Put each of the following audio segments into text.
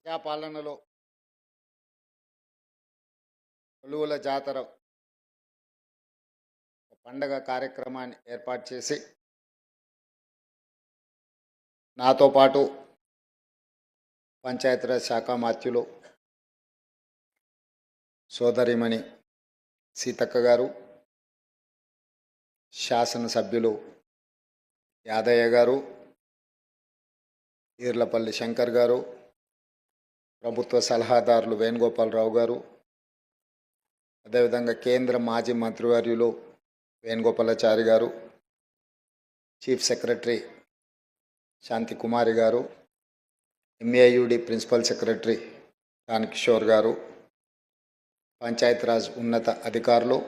ప్రజాపాలనలో కొలువుల జాతర ఒక పండగ కార్యక్రమాన్ని ఏర్పాటు చేసి నాతో పాటు పంచాయతీరాజ్ శాఖ మాత్యులు సోదరిమణి సీతక్క గారు, శాసనసభ్యులు యాదయ్య గారు, ఈర్లపల్లి శంకర్ గారు, ప్రభుత్వ సలహాదారులు వేణుగోపాలరావు గారు, అదేవిధంగా కేంద్ర మాజీ మంత్రివర్యులు వేణుగోపాలాచారి గారు, చీఫ్ సెక్రటరీ శాంతి కుమారి గారు, ఎంఏయుడి ప్రిన్సిపల్ సెక్రటరీ కిషోర్ గారు, పంచాయతీరాజ్ ఉన్నత అధికారులు,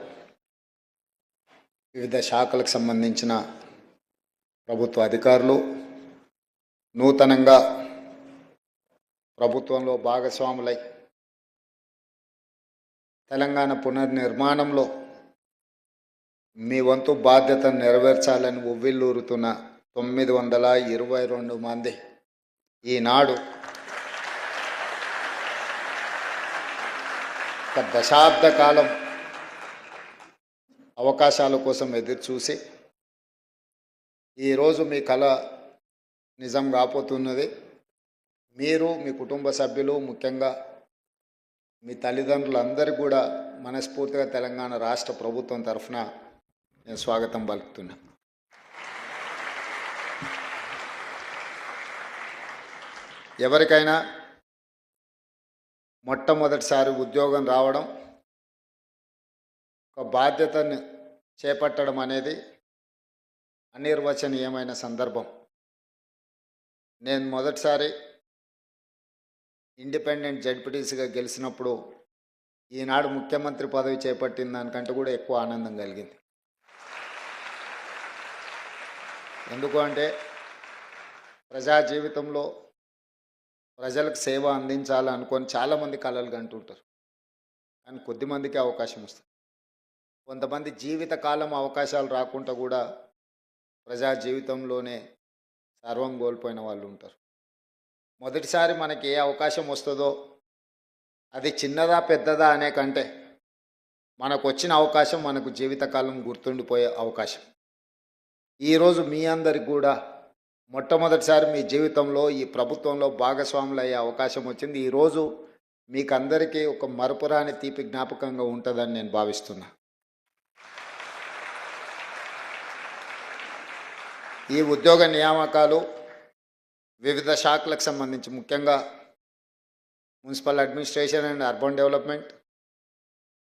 వివిధ శాఖలకు సంబంధించిన ప్రభుత్వ అధికారులు, నూతనంగా ప్రభుత్వంలో భాగస్వాములై తెలంగాణ పునర్నిర్మాణంలో మీ వంతు బాధ్యతను నెరవేర్చాలని ఉవ్విల్లూరుతున్న 922 మంది ఈనాడు ఒక దశాబ్ద కాలం అవకాశాల కోసం ఎదురుచూసి ఈరోజు మీ కళ నిజం కాపోతున్నది. మీరు, మీ కుటుంబ సభ్యులు, ముఖ్యంగా మీ తల్లిదండ్రులందరూ కూడా మనస్ఫూర్తిగా తెలంగాణ రాష్ట్ర ప్రభుత్వం తరఫున నేను స్వాగతం పలుకుతున్నా. ఎవరికైనా మొట్టమొదటిసారి ఉద్యోగం రావడం, ఒక బాధ్యతను చేపట్టడం అనేది అనిర్వచనీయమైన సందర్భం. నేను మొదటిసారి ఇండిపెండెంట్ జడ్పీటీసీగా గెలిచినప్పుడు ఈనాడు ముఖ్యమంత్రి పదవి చేపట్టిన దానికంటే కూడా ఎక్కువ ఆనందం కలిగింది. ఎందుకు అంటే ప్రజా జీవితంలో ప్రజలకు సేవ అందించాలనుకొని చాలామంది కలలు కంటుంటారు, కానీ కొద్దిమందికి అవకాశం వస్తుంది. కొంతమంది జీవితకాలం అవకాశాలు రాకుండా కూడా ప్రజా జీవితంలోనే సర్వం కోల్పోయిన వాళ్ళు ఉంటారు. మొదటిసారి మనకి ఏ అవకాశం వస్తుందో అది చిన్నదా పెద్దదా అనే కంటే మనకు వచ్చిన అవకాశం మనకు జీవితకాలం గుర్తుండిపోయే అవకాశం. ఈరోజు మీ అందరికి కూడా మొట్టమొదటిసారి మీ జీవితంలో ఈ ప్రభుత్వంలో భాగస్వాములు అయ్యే అవకాశం వచ్చింది. ఈరోజు మీకు అందరికీ ఒక మరపురాని తీపి జ్ఞాపకంగా ఉంటుందని నేను భావిస్తున్నా. ఈ ఉద్యోగ నియామకాలు వివిధ శాఖలకు సంబంధించి, ముఖ్యంగా municipal administration and urban development,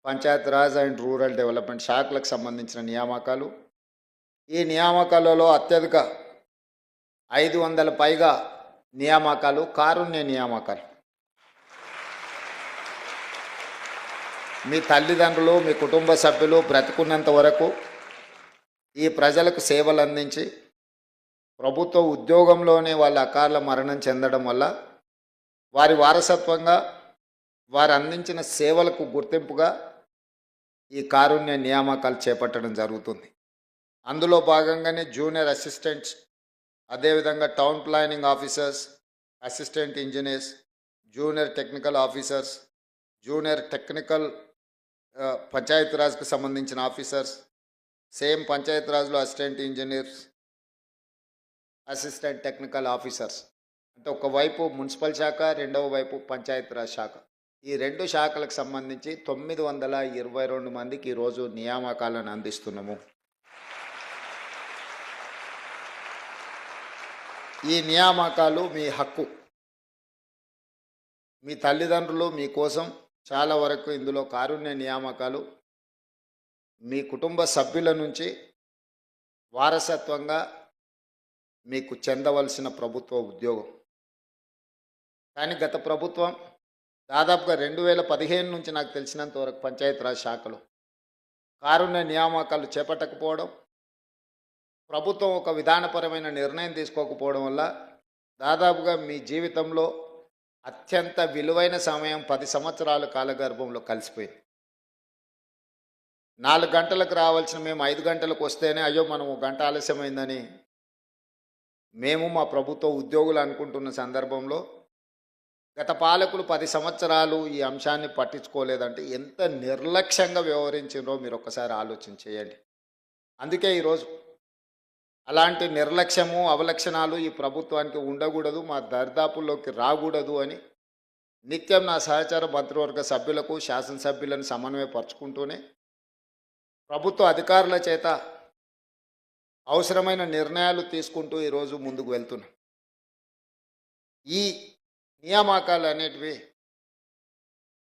Panchayati Raj and rural development శాఖలకు సంబంధించిన నియామకాలు. ఈ నియామకాలలో అత్యధిక 500 పైగా నియామకాలు కారుణ్య నియామకాలు. మీ తల్లిదండ్రులు, మీ కుటుంబ సభ్యులు బ్రతుకున్నంత వరకు ఈ ప్రజలకు సేవలు అందించి ప్రభుత్వ ఉద్యోగంలోనే వాళ్ళ అకాల మరణం చెందడం వల్ల వారి వారసత్వంగా వారు అందించిన సేవలకు గుర్తింపుగా ఈ కారుణ్య నియామకాలు చేపట్టడం జరుగుతుంది. అందులో భాగంగానే జూనియర్ అసిస్టెంట్స్, అదేవిధంగా town planning officers, assistant engineers, junior technical officers, junior technical పంచాయతీరాజ్కు సంబంధించిన ఆఫీసర్స్, సేమ్ పంచాయతీరాజ్లో assistant engineers, assistant technical officers. అంటే ఒకవైపు మున్సిపల్ శాఖ, రెండవ వైపు పంచాయతీరాజ్ శాఖ. ఈ రెండు శాఖలకు సంబంధించి 922 మందికి ఈరోజు నియామకాలను అందిస్తున్నాము. ఈ నియామకాలు మీ హక్కు. మీ తల్లిదండ్రులు మీకోసం చాలా వరకు ఇందులో కారుణ్య నియామకాలు మీ కుటుంబ సభ్యుల నుంచి వారసత్వంగా మీకు చెందవలసిన ప్రభుత్వ ఉద్యోగం. కానీ గత ప్రభుత్వం దాదాపుగా 2015 నుంచి నాకు తెలిసినంత వరకు పంచాయతీరాజ్ శాఖలో కారుణ్య నియామకాలు చేపట్టకపోవడం, ప్రభుత్వం ఒక విధానపరమైన నిర్ణయం తీసుకోకపోవడం వల్ల దాదాపుగా మీ జీవితంలో అత్యంత విలువైన సమయం 10 సంవత్సరాల కాలగర్భంలో కలిసిపోయింది. 4 గంటలకు రావాల్సిన మేము 5 గంటలకు వస్తేనే అయ్యో మనం 1 గంట ఆలస్యమైందని మేము మా ప్రభుత్వ ఉద్యోగులు అనుకుంటున్న సందర్భంలో గత పాలకులు 10 సంవత్సరాలు ఈ అంశాన్ని పట్టించుకోలేదంటే ఎంత నిర్లక్ష్యంగా వ్యవహరించారో మీరు ఒక్కసారి ఆలోచన చేయండి. అందుకే ఈరోజు అలాంటి నిర్లక్ష్యము అవలక్షణాలు ఈ ప్రభుత్వానికి ఉండకూడదు, మా దర్దాపుల్లోకి రాకూడదు అని నిత్యం నా సహచార మంత్రివర్గ సభ్యులకు శాసనసభ్యులను సమన్వయపరుచుకుంటూనే ప్రభుత్వ అధికారుల చేత అవసరమైన నిర్ణయాలు తీసుకుంటూ ఈరోజు ముందుకు వెళ్తున్నాం. ఈ నియామకాలు అనేటివి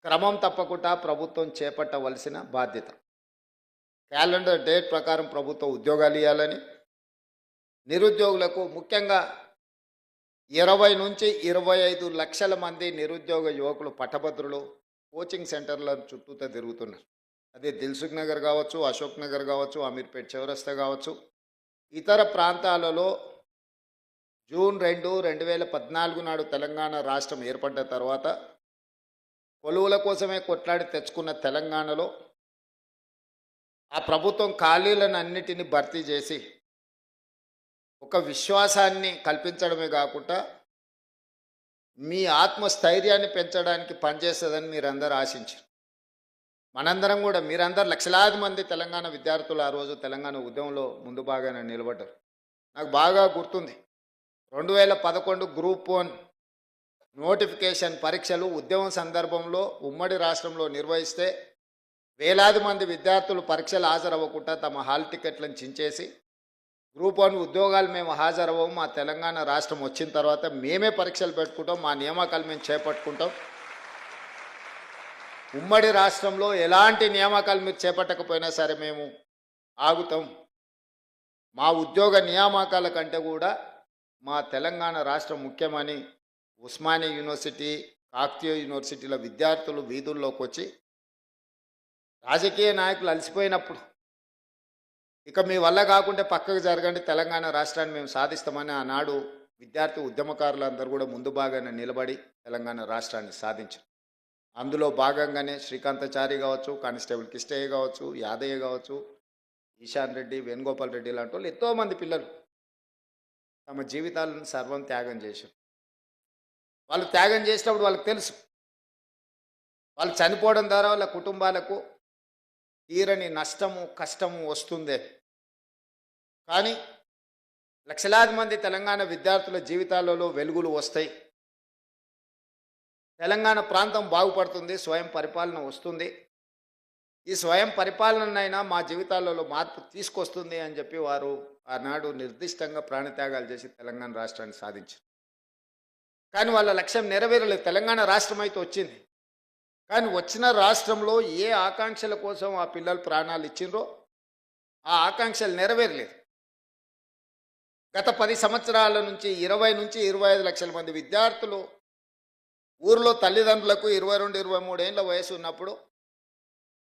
క్రమం తప్పకుండా ప్రభుత్వం చేపట్టవలసిన బాధ్యత. క్యాలెండర్ డేట్ ప్రకారం ప్రభుత్వ ఉద్యోగాలు ఇవ్వాలని, నిరుద్యోగులకు ముఖ్యంగా 20 నుంచి 25 లక్షల మంది నిరుద్యోగ యువకులు పట్టభద్రులు కోచింగ్ సెంటర్ల చుట్టూతో తిరుగుతున్నారు. అదే దిల్సుఖ్ నగర్ కావచ్చు, అశోక్ నగర్ కావచ్చు, అమీర్పేట్ చౌరస్తా కావచ్చు, ఇతర ప్రాంతాలలో జూన్ 2, 2014 నాడు తెలంగాణ రాష్ట్రం ఏర్పడ్డ తర్వాత కొలువుల కోసమే కొట్లాడి తెచ్చుకున్న తెలంగాణలో ఆ ప్రభుత్వం ఖాళీలను అన్నిటినీ భర్తీ చేసి ఒక విశ్వాసాన్ని కల్పించడమే కాకుండా మీ ఆత్మస్థైర్యాన్ని పెంచడానికి పనిచేస్తుందని మీరందరూ ఆశించారు. మనందరం కూడా మీరందరూ లక్షలాది మంది తెలంగాణ విద్యార్థులు ఆ రోజు తెలంగాణ ఉద్యమంలో ముందు బాగానే నిలబడ్డారు. నాకు బాగా గుర్తుంది, 2011 గ్రూప్ 1 నోటిఫికేషన్ పరీక్షలు ఉద్యమం సందర్భంలో ఉమ్మడి రాష్ట్రంలో నిర్వహిస్తే వేలాది మంది విద్యార్థులు పరీక్షలు హాజరవ్వకుండా తమ హాల్ టికెట్లను చించేసి గ్రూప్ 1 ఉద్యోగాలు మేము హాజరవ్వము, మా తెలంగాణ రాష్ట్రం వచ్చిన తర్వాత మేమే పరీక్షలు పెట్టుకుంటాం, మా నియామకాలు మేము చేపట్టుకుంటాం, ఉమ్మడి రాష్ట్రంలో ఎలాంటి నియామకాలు మీరు చేపట్టకపోయినా సరే మేము ఆగుతాం, మా ఉద్యోగ నియామకాల కంటే కూడా మా తెలంగాణ రాష్ట్రం ముఖ్యమని ఉస్మానియా యూనివర్సిటీ, కాకతీయ యూనివర్సిటీల విద్యార్థులు వీధుల్లోకి వచ్చి రాజకీయ నాయకులు అలసిపోయినప్పుడు ఇక మీ వల్ల కాకుంటే పక్కకు జరగండి, తెలంగాణ రాష్ట్రాన్ని మేము సాధిస్తామని ఆనాడు విద్యార్థి ఉద్యమకారులందరూ కూడా ముందు భాగానే నిలబడి తెలంగాణ రాష్ట్రాన్ని సాధించారు. అందులో భాగంగానే శ్రీకాంతాచారి కావచ్చు, కానిస్టేబుల్ కిష్టయ్య కావచ్చు, యాదయ్య కావచ్చు, ఈశాన్ రెడ్డి, వేణుగోపాల్ రెడ్డి లాంటి వాళ్ళు ఎంతోమంది పిల్లలు తమ జీవితాలను సర్వం త్యాగం చేశారు. వాళ్ళు త్యాగం చేసినప్పుడు వాళ్ళకి తెలుసు వాళ్ళు చనిపోవడం ద్వారా వాళ్ళ కుటుంబాలకు తీరని నష్టము కష్టము వస్తుందే. కానీ లక్షలాది మంది తెలంగాణ విద్యార్థుల జీవితాలలో వెలుగులు వస్తాయి, తెలంగాణ ప్రాంతం బాగుపడుతుంది, స్వయం పరిపాలన వస్తుంది, ఈ స్వయం పరిపాలనైనా మా జీవితాలలో మార్పు తీసుకొస్తుంది అని చెప్పి వారు ఆనాడు నిర్దిష్టంగా ప్రాణత్యాగాలు చేసి తెలంగాణ రాష్ట్రాన్ని సాధించారు. కానీ వాళ్ళ లక్ష్యం నెరవేరలేదు. తెలంగాణ రాష్ట్రం అయితే వచ్చింది, కానీ వచ్చిన రాష్ట్రంలో ఏ ఆకాంక్షల కోసం ఆ పిల్లలు ప్రాణాలు ఇచ్చిండ్రో ఆ ఆకాంక్షలు నెరవేరలేదు. గత 10 సంవత్సరాల నుంచి 20 నుంచి 25 లక్షల మంది విద్యార్థులు ఊరిలో తల్లిదండ్రులకు 22, 23 ఏళ్ళ వయసు ఉన్నప్పుడు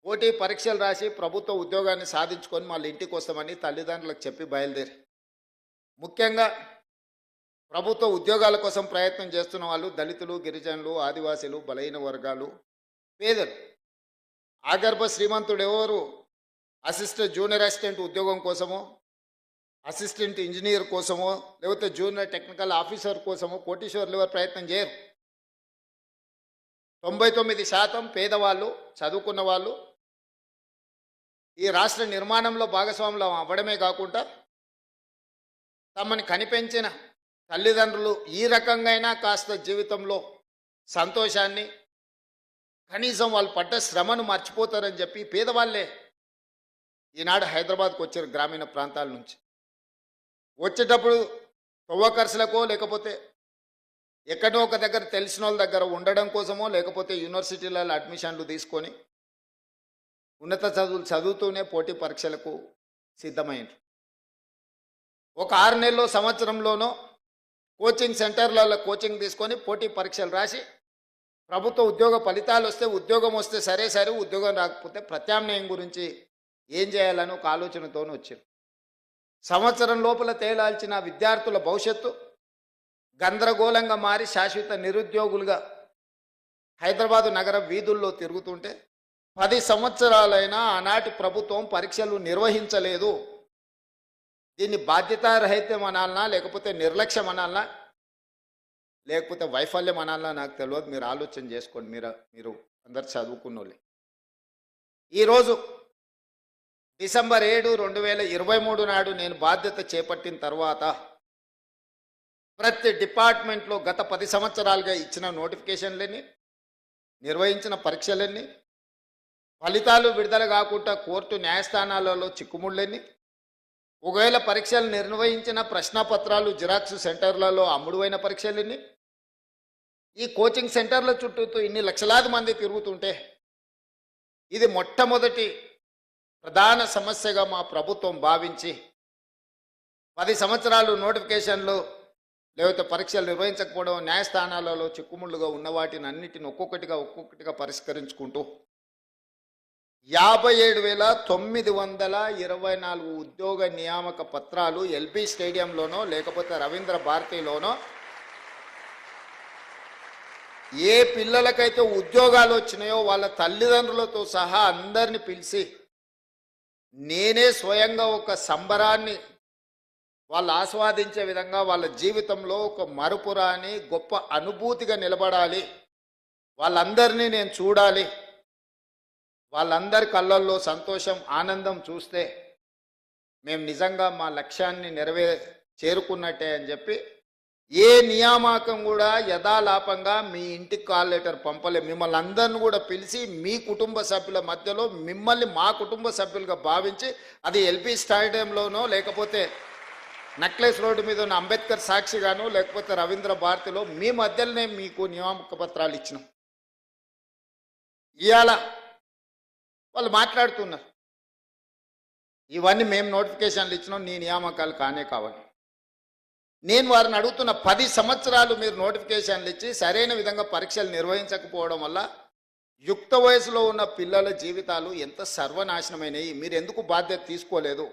పోటీ పరీక్షలు రాసి ప్రభుత్వ ఉద్యోగాన్ని సాధించుకొని మళ్ళీ ఇంటికి వస్తామని తల్లిదండ్రులకు చెప్పి బయలుదేరి ముఖ్యంగా ప్రభుత్వ ఉద్యోగాల కోసం ప్రయత్నం చేస్తున్న వాళ్ళు దళితులు, గిరిజనులు, ఆదివాసీలు, బలహీన వర్గాలు, పేదలు. ఆగర్భ శ్రీమంతుడు ఎవరు అసిస్టెంట్ జూనియర్ అసిస్టెంట్ ఉద్యోగం కోసమో, అసిస్టెంట్ ఇంజనీర్ కోసమో, లేకపోతే జూనియర్ టెక్నికల్ ఆఫీసర్ కోసమో కోటీశ్వర్లు ఎవరు ప్రయత్నం చేయరు. 99% పేదవాళ్ళు, చదువుకున్న వాళ్ళు ఈ రాష్ట్ర నిర్మాణంలో భాగస్వాములు అవ్వడమే కాకుండా తమని కనిపెంచిన తల్లిదండ్రులు ఈ రకంగా కాస్త జీవితంలో సంతోషాన్ని, కనీసం వాళ్ళు పడ్డ శ్రమను మర్చిపోతారని చెప్పి పేదవాళ్ళే ఈనాడు హైదరాబాద్కు వచ్చారు గ్రామీణ ప్రాంతాల నుంచి. వచ్చేటప్పుడు తవ్వకర్సులకో లేకపోతే ఎక్కడో ఒక దగ్గర తెలిసిన వాళ్ళ దగ్గర ఉండడం కోసమో, లేకపోతే యూనివర్సిటీలలో అడ్మిషన్లు తీసుకొని ఉన్నత చదువులు చదువుతూనే పోటీ పరీక్షలకు సిద్ధమైంది. ఒక 6 నెలల్లో సంవత్సరంలోనో కోచింగ్ సెంటర్లలో కోచింగ్ తీసుకొని పోటీ పరీక్షలు రాసి ప్రభుత్వ ఉద్యోగ ఫలితాలు వస్తే ఉద్యోగం వస్తే సరే, ఉద్యోగం రాకపోతే ప్రత్యామ్నాయం గురించి ఏం చేయాలని ఒక ఆలోచనతో వచ్చారు. సంవత్సరం లోపల తేలాల్చిన విద్యార్థుల భవిష్యత్తు గందరగోళంగా మారి శాశ్వత నిరుద్యోగులుగా హైదరాబాదు నగర వీధుల్లో తిరుగుతుంటే 10 సంవత్సరాలైనా ఆనాటి ప్రభుత్వం పరీక్షలు నిర్వహించలేదు. దీన్ని బాధ్యతారహితం అనాలనా లేకపోతే నిర్లక్ష్యం అనాలనా లేకపోతే వైఫల్యం అనాలా నాకు తెలియదు. మీరు ఆలోచన చేసుకోండి. మీరు అందరు చదువుకున్నోళ్ళే. ఈరోజు డిసెంబర్ 7, 2023 నాడు నేను బాధ్యత చేపట్టిన తర్వాత ప్రతి డిపార్ట్మెంట్లో గత 10 సంవత్సరాలుగా ఇచ్చిన నోటిఫికేషన్లన్నీ, నిర్వహించిన పరీక్షలన్నీ, ఫలితాలు విడుదల కాకుండా కోర్టు న్యాయస్థానాలలో చిక్కుముళ్ళన్నీ, ఒకవేళ పరీక్షలు నిర్వహించిన ప్రశ్నపత్రాలు జిరాక్స్ సెంటర్లలో అమ్ముడువైన పరీక్షలన్నీ, ఈ కోచింగ్ సెంటర్ల చుట్టూ ఇన్ని లక్షలాది మంది తిరుగుతుంటే ఇది మొట్టమొదటి ప్రధాన సమస్యగా మా ప్రభుత్వం భావించి 10 సంవత్సరాలు నోటిఫికేషన్లు లేకపోతే పరీక్షలు నిర్వహించకపోవడం, న్యాయస్థానాలలో చిక్కుముళ్ళుగా ఉన్న వాటిని అన్నిటిని ఒక్కొక్కటిగా పరిష్కరించుకుంటూ 57,924 ఉద్యోగ నియామక పత్రాలు ఎల్బీ స్టేడియంలోనో లేకపోతే రవీంద్ర భారతిలోనో ఏ పిల్లలకైతే ఉద్యోగాలు వచ్చినాయో వాళ్ళ తల్లిదండ్రులతో సహా అందరిని పిలిచి నేనే స్వయంగా ఒక సంబరాన్ని వాళ్ళు ఆస్వాదించే విధంగా వాళ్ళ జీవితంలో ఒక మరుపురాని గొప్ప అనుభూతిగా నిలబడాలి, వాళ్ళందరినీ నేను చూడాలి, వాళ్ళందరి కళ్ళల్లో సంతోషం ఆనందం చూస్తే మేము నిజంగా మా లక్ష్యాన్ని చేరుకున్నట్టే అని చెప్పి ఏ నియామకం కూడా యథాలాపంగా మీ ఇంటికి కాల్ లెటర్ పంపలే. మిమ్మల్ని అందరిని కూడా పిలిచి మీ కుటుంబ సభ్యుల మధ్యలో మిమ్మల్ని మా కుటుంబ సభ్యులుగా భావించి అది ఎల్బీ స్టేడియంలోనో లేకపోతే నెక్లెస్ రోడ్డు మీద ఉన్న అంబేద్కర్ సాక్షిగాను లేకపోతే రవీంద్ర భారతిలో మీ మధ్యలోనే మీకు నియామక పత్రాలు ఇచ్చినాం. ఇవాళ వాళ్ళు మాట్లాడుతున్నారు ఇవన్నీ మేము నోటిఫికేషన్లు ఇచ్చినాం, నీ నియామకాలు కానే కావాలి. నేను వారిని అడుగుతున్న 10 సంవత్సరాలు మీరు నోటిఫికేషన్లు ఇచ్చి సరైన విధంగా పరీక్షలు నిర్వహించకపోవడం వల్ల యుక్త వయసులో ఉన్న పిల్లల జీవితాలు ఎంత సర్వనాశనమైనవి. మీరు ఎందుకు బాధ్యత తీసుకోలేదు?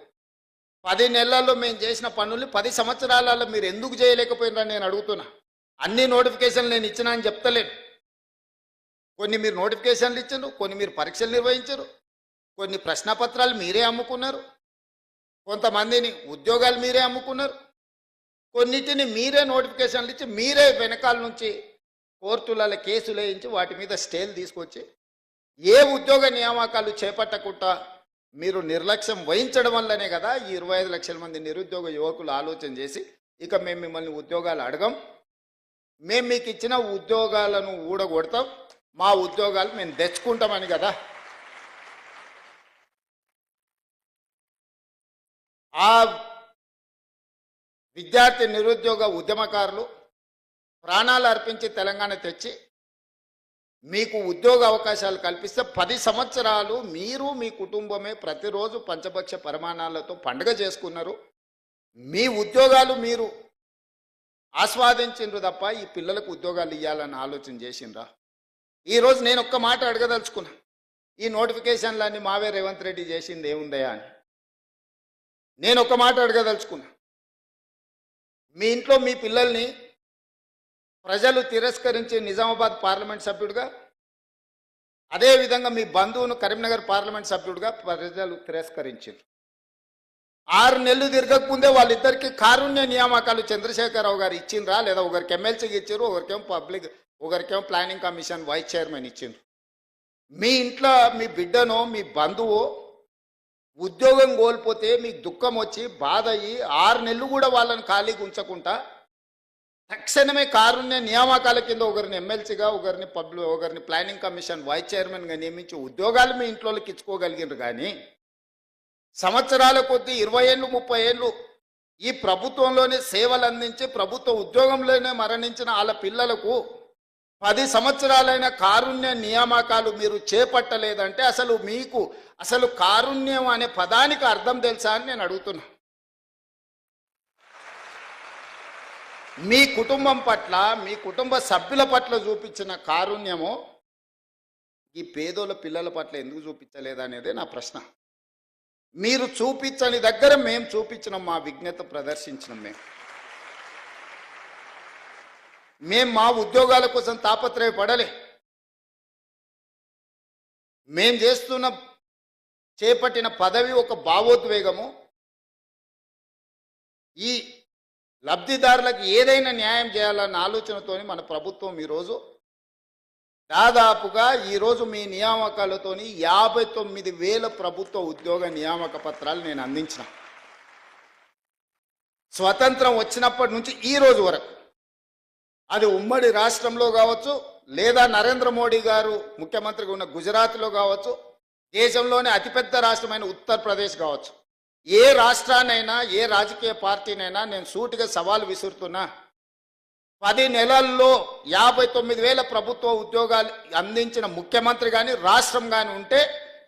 10 నెలల్లో మేము చేసిన పనుల్ని 10 సంవత్సరాలలో మీరు ఎందుకు చేయలేకపోయినారని నేను అడుగుతున్నా. అన్ని నోటిఫికేషన్లు నేను ఇచ్చినా అని చెప్తలేను. కొన్ని మీరు నోటిఫికేషన్లు ఇచ్చారు, కొన్ని మీరు పరీక్షలు నిర్వహించారు, కొన్ని ప్రశ్నపత్రాలు మీరే అమ్ముకున్నారు, కొంతమందిని ఉద్యోగాలు మీరే అమ్ముకున్నారు, కొన్నిటిని మీరే నోటిఫికేషన్లు ఇచ్చి మీరే వెనకాల నుంచి కోర్టులలో కేసులు వేయించి వాటి మీద స్టేలు తీసుకొచ్చి ఏ ఉద్యోగ నియామకాలు చేపట్టకుండా మీరు నిర్లక్ష్యం వహించడం వల్లనే కదా ఈ 25 లక్షల మంది నిరుద్యోగ యువకులు ఆలోచన చేసి ఇక మేము మిమ్మల్ని ఉద్యోగాలు అడగం, మేము మీకు ఇచ్చిన ఉద్యోగాలను ఊడగొడతాం, మా ఉద్యోగాలు మేము తెచ్చుకుంటామని కదా. ఆ విద్యార్థి నిరుద్యోగ ఉద్యమకారులు ప్రాణాలు అర్పించి తెలంగాణ తెచ్చి మీకు ఉద్యోగ అవకాశాలు కల్పిస్తే 10 సంవత్సరాలు మీరు మీ కుటుంబమే ప్రతిరోజు పంచభక్ష పరిమాణాలతో పండుగ చేసుకున్నారు. మీ ఉద్యోగాలు మీరు ఆస్వాదించిండ్రు తప్ప ఈ పిల్లలకు ఉద్యోగాలు ఇవ్వాలని ఆలోచన చేసిండ్రా? ఈరోజు నేను ఒక్క మాట అడగదలుచుకున్నా, ఈ నోటిఫికేషన్లన్నీ మావే రేవంత్ రెడ్డి చేసింది ఏముందయా అని నేను ఒక్క మాట అడగదలుచుకున్నా. మీ ఇంట్లో మీ పిల్లల్ని ప్రజలు తిరస్కరించి నిజామాబాద్ పార్లమెంట్ సభ్యుడిగా, అదేవిధంగా మీ బంధువును కరీంనగర్ పార్లమెంట్ సభ్యుడిగా ప్రజలు తిరస్కరించారు. 6 నెలలు తిరగకముందే వాళ్ళిద్దరికి కారుణ్య నియామకాలు చంద్రశేఖరరావు గారు ఇచ్చిండ్రా? లేదా ఒకరికి ఎమ్మెల్సీకి ఇచ్చారు, ఒకరికేమో ప్లానింగ్ కమిషన్ వైస్ చైర్మన్ ఇచ్చిండ్రు. మీ ఇంట్లో మీ బిడ్డనో మీ బంధువు ఉద్యోగం కోల్పోతే మీకు దుఃఖం వచ్చి బాధ అయ్యి 6 నెలలు కూడా వాళ్ళని ఖాళీగా ఉంచకుండా తక్షణమే కారుణ్య నియామకాల కింద ఒకరిని ఎమ్మెల్సీగా, ఒకరిని ప్లానింగ్ కమిషన్ వైస్ చైర్మన్గా నియమించి ఉద్యోగాలు మీ ఇంట్లోకి ఇచ్చుకోగలిగినారు. కానీ సంవత్సరాల కొద్దీ 20 ఏళ్ళు 30 ఏళ్ళు ఈ ప్రభుత్వంలోనే సేవలు అందించి ప్రభుత్వ ఉద్యోగంలోనే మరణించిన వాళ్ళ పిల్లలకు 10 సంవత్సరాలైన కారుణ్య నియామకాలు మీరు చేపట్టలేదంటే అసలు కారుణ్యం అనే పదానికి అర్థం తెలుసా అని నేను అడుగుతున్నా. మీ కుటుంబం పట్ల, మీ కుటుంబ సభ్యుల పట్ల చూపించిన కారుణ్యము ఈ పేదోళ్ళ పిల్లల పట్ల ఎందుకు చూపించలేదనేదే నా ప్రశ్న. మీరు చూపించని దగ్గర మేము చూపించినాం, మా విజ్ఞత ప్రదర్శించినాం. మేము మా ఉద్యోగాల కోసం తాపత్రయపడలే. మేం చేపట్టిన పదవి ఒక భావోద్వేగము. ఈ లబ్ధిదారులకు ఏదైనా న్యాయం చేయాలన్న ఆలోచనతోని మన ప్రభుత్వం ఈరోజు దాదాపుగా ఈరోజు మీ నియామకాలతోని 59,000 ప్రభుత్వ ఉద్యోగ నియామక పత్రాలు నేను అందించిన. స్వతంత్రం వచ్చినప్పటి నుంచి ఈ రోజు వరకు అది ఉమ్మడి రాష్ట్రంలో కావచ్చు, లేదా నరేంద్ర మోడీ గారు ముఖ్యమంత్రిగా ఉన్న గుజరాత్లో కావచ్చు, దేశంలోనే అతిపెద్ద రాష్ట్రమైన ఉత్తరప్రదేశ్ కావచ్చు, ఏ రాష్ట్రాన్నైనా ఏ రాజకీయ పార్టీనైనా నేను సూటిగా సవాలు విసురుతున్నా. 10 నెలల్లో 59,000 ప్రభుత్వ ఉద్యోగాలు అందించిన ముఖ్యమంత్రి కానీ రాష్ట్రం కానీ ఉంటే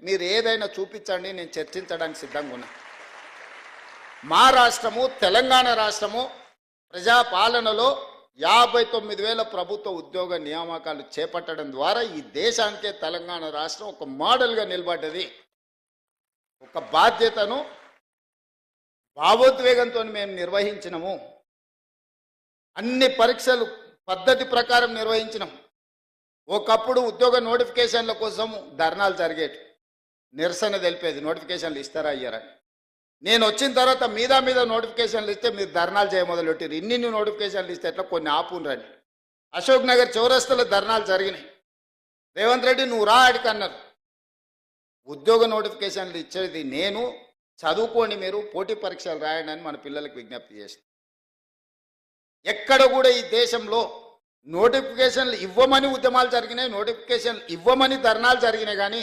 మీరు ఏదైనా చూపించండి, నేను చర్చించడానికి సిద్ధంగా ఉన్నా. మా రాష్ట్రము తెలంగాణ రాష్ట్రము ప్రజాపాలనలో 59,000 ప్రభుత్వ ఉద్యోగ నియామకాలు చేపట్టడం ద్వారా ఈ దేశానికే తెలంగాణ రాష్ట్రం ఒక మోడల్గా నిలబడ్డది. ఒక బాధ్యతను భావోద్వేగంతో మేము నిర్వహించినము. అన్ని పరీక్షలు పద్ధతి ప్రకారం నిర్వహించినాం. ఒకప్పుడు ఉద్యోగ నోటిఫికేషన్ల కోసం ధర్నాలు జరిగేవి, నిరసన తెలిపేది, నోటిఫికేషన్లు ఇస్తారా అయ్యారని. నేను వచ్చిన తర్వాత మీద నోటిఫికేషన్లు ఇస్తే మీరు ధర్నాలు చేయమొదలెట్టారు. ఇన్ని నోటిఫికేషన్లు ఇస్తే ఎట్లా కొన్ని ఆపునరండి. అశోక్ నగర్ చౌరస్తలో ధర్నాలు జరిగినాయి. రేవంత్ రెడ్డి నువ్వు రా అడిగి అన్నారు. ఉద్యోగ నోటిఫికేషన్లు ఇచ్చేది నేను, చదువుకోండి మీరు, పోటీ పరీక్షలు రాయండి అని మన పిల్లలకు విజ్ఞప్తి చేసి, ఎక్కడ కూడా ఈ దేశంలో నోటిఫికేషన్లు ఇవ్వమని ఉద్యమాలు జరిగినాయి, నోటిఫికేషన్లు ఇవ్వమని ధర్నాలు జరిగినాయి. కానీ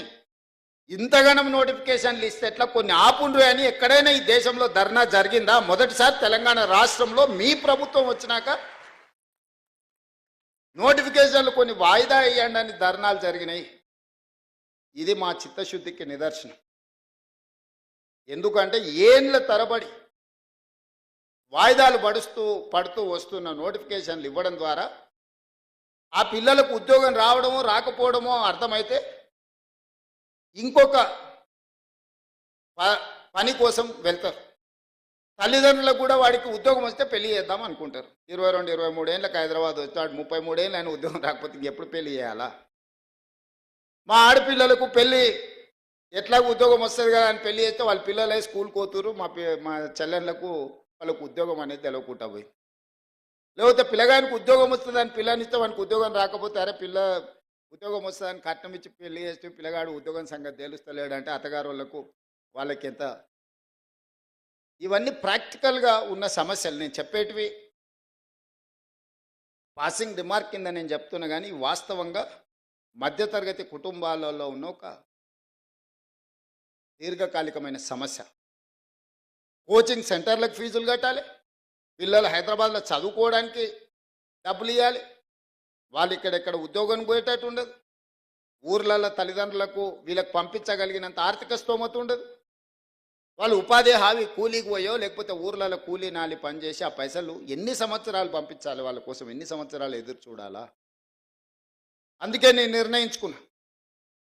ఇంతగానం నోటిఫికేషన్లు ఇస్తే ఎట్లా కొన్ని ఆపుండ్రు అని ఎక్కడైనా ఈ దేశంలో ధర్నా జరిగిందా? మొదటిసారి తెలంగాణ రాష్ట్రంలో మీ ప్రభుత్వం వచ్చినాక నోటిఫికేషన్లు కొన్ని వాయిదా వేయండి అని ధర్నాలు జరిగినాయి. ఇది మా చిత్తశుద్ధికి నిదర్శనం. ఎందుకంటే ఏండ్ల తరబడి వాయిదాలు పడుతూ వస్తున్న నోటిఫికేషన్లు ఇవ్వడం ద్వారా ఆ పిల్లలకు ఉద్యోగం రావడమో రాకపోవడమో అర్థమైతే ఇంకొక పని కోసం వెళ్తారు. తల్లిదండ్రులకు కూడా వాడికి ఉద్యోగం వస్తే పెళ్లి చేద్దాం అనుకుంటారు. 22-23 ఏళ్ళకి హైదరాబాద్ వచ్చాడు, 33 ఏళ్ళు ఆయన ఉద్యోగం రాకపోతే ఎప్పుడు పెళ్లి చేయాలా? మా ఆడపిల్లలకు పెళ్ళి ఎట్లాగో ఉద్యోగం వస్తుంది కదా అని పెళ్లి చేస్తే వాళ్ళ పిల్లలే స్కూల్కి పోతురు. మా చెల్లెళ్ళకు వాళ్ళకు ఉద్యోగం అనేది తెలవకుండా పోయి, లేకపోతే పిల్లగానికి ఉద్యోగం వస్తుందని పిల్లనిస్తే వానికి ఉద్యోగం రాకపోతే అరే పిల్ల ఉద్యోగం వస్తుందని కట్నం ఇచ్చి పెళ్లి చేస్తే పిల్లగాడు ఉద్యోగం సంగతి తెలుస్తలేడంటే అత్తగారు వాళ్ళకి ఎంత. ఇవన్నీ ప్రాక్టికల్గా ఉన్న సమస్యలు. నేను చెప్పేటివి పాసింగ్ రిమార్క్ కింద నేను చెప్తున్నా, కానీ వాస్తవంగా మధ్యతరగతి కుటుంబాలలో ఉన్న ఒక దీర్ఘకాలికమైన సమస్య. కోచింగ్ సెంటర్లకు ఫీజులు కట్టాలి, పిల్లలు హైదరాబాద్లో చదువుకోవడానికి డబ్బులు ఇవ్వాలి, వాళ్ళు ఇక్కడెక్కడ ఉద్యోగం పోయేటట్టు ఉండదు, ఊర్లలో తల్లిదండ్రులకు వీళ్ళకి పంపించగలిగినంత ఆర్థిక స్తోమత ఉండదు. వాళ్ళు ఉపాధి హామీ కూలీకి పోయో లేకపోతే ఊర్లలో కూలీ నాలి పనిచేసి ఆ పైసలు ఎన్ని సంవత్సరాలు పంపించాలి, వాళ్ళ కోసం ఎన్ని సంవత్సరాలు ఎదురు చూడాలా? అందుకే నేను నిర్ణయించుకున్నా,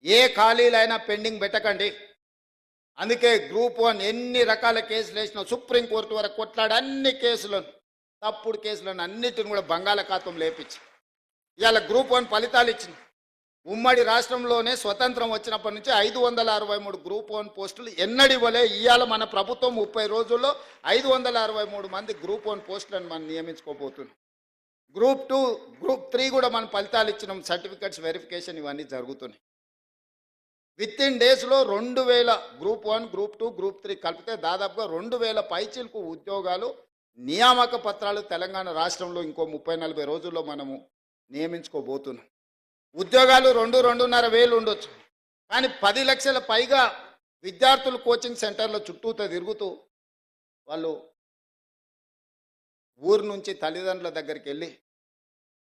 ఏ ఖాళీలైనా పెండింగ్ పెట్టకండి. అందుకే గ్రూప్ 1 ఎన్ని రకాల కేసులు వేసినా సుప్రీంకోర్టు వరకు కొట్లాడి అన్ని కేసులను, తప్పుడు కేసులను అన్నిటిని కూడా బంగాళాఖాతం లేపించి ఇవాళ గ్రూప్ 1 ఫలితాలు ఇచ్చింది. ఉమ్మడి రాష్ట్రంలోనే స్వతంత్రం వచ్చినప్పటి నుంచి 563 గ్రూప్ 1 పోస్టులు ఎన్నడి ఇవ్వలే. ఇవాళ మన ప్రభుత్వం 30 రోజుల్లో 563 మంది గ్రూప్ 1 పోస్టులను మనం నియమించుకోబోతున్నాం. గ్రూప్ 2, గ్రూప్ 3 కూడా మనం ఫలితాలు ఇచ్చినాం, సర్టిఫికెట్స్ వెరిఫికేషన్ ఇవన్నీ జరుగుతున్నాయి. విత్ ఇన్ డేస్లో 2,000 గ్రూప్ 1, గ్రూప్ 2, గ్రూప్ 3 కలిపితే దాదాపుగా 2,000 పైచీలకు ఉద్యోగాలు నియామక పత్రాలు తెలంగాణ రాష్ట్రంలో ఇంకో 30-40 రోజుల్లో మనము నియమించుకోబోతున్నాం. ఉద్యోగాలు 2-2.5 వేలు ఉండొచ్చు, కానీ 10 లక్షల పైగా విద్యార్థులు కోచింగ్ సెంటర్ల చుట్టూతో తిరుగుతూ వాళ్ళు ఊరు నుంచి తల్లిదండ్రుల దగ్గరికి వెళ్ళి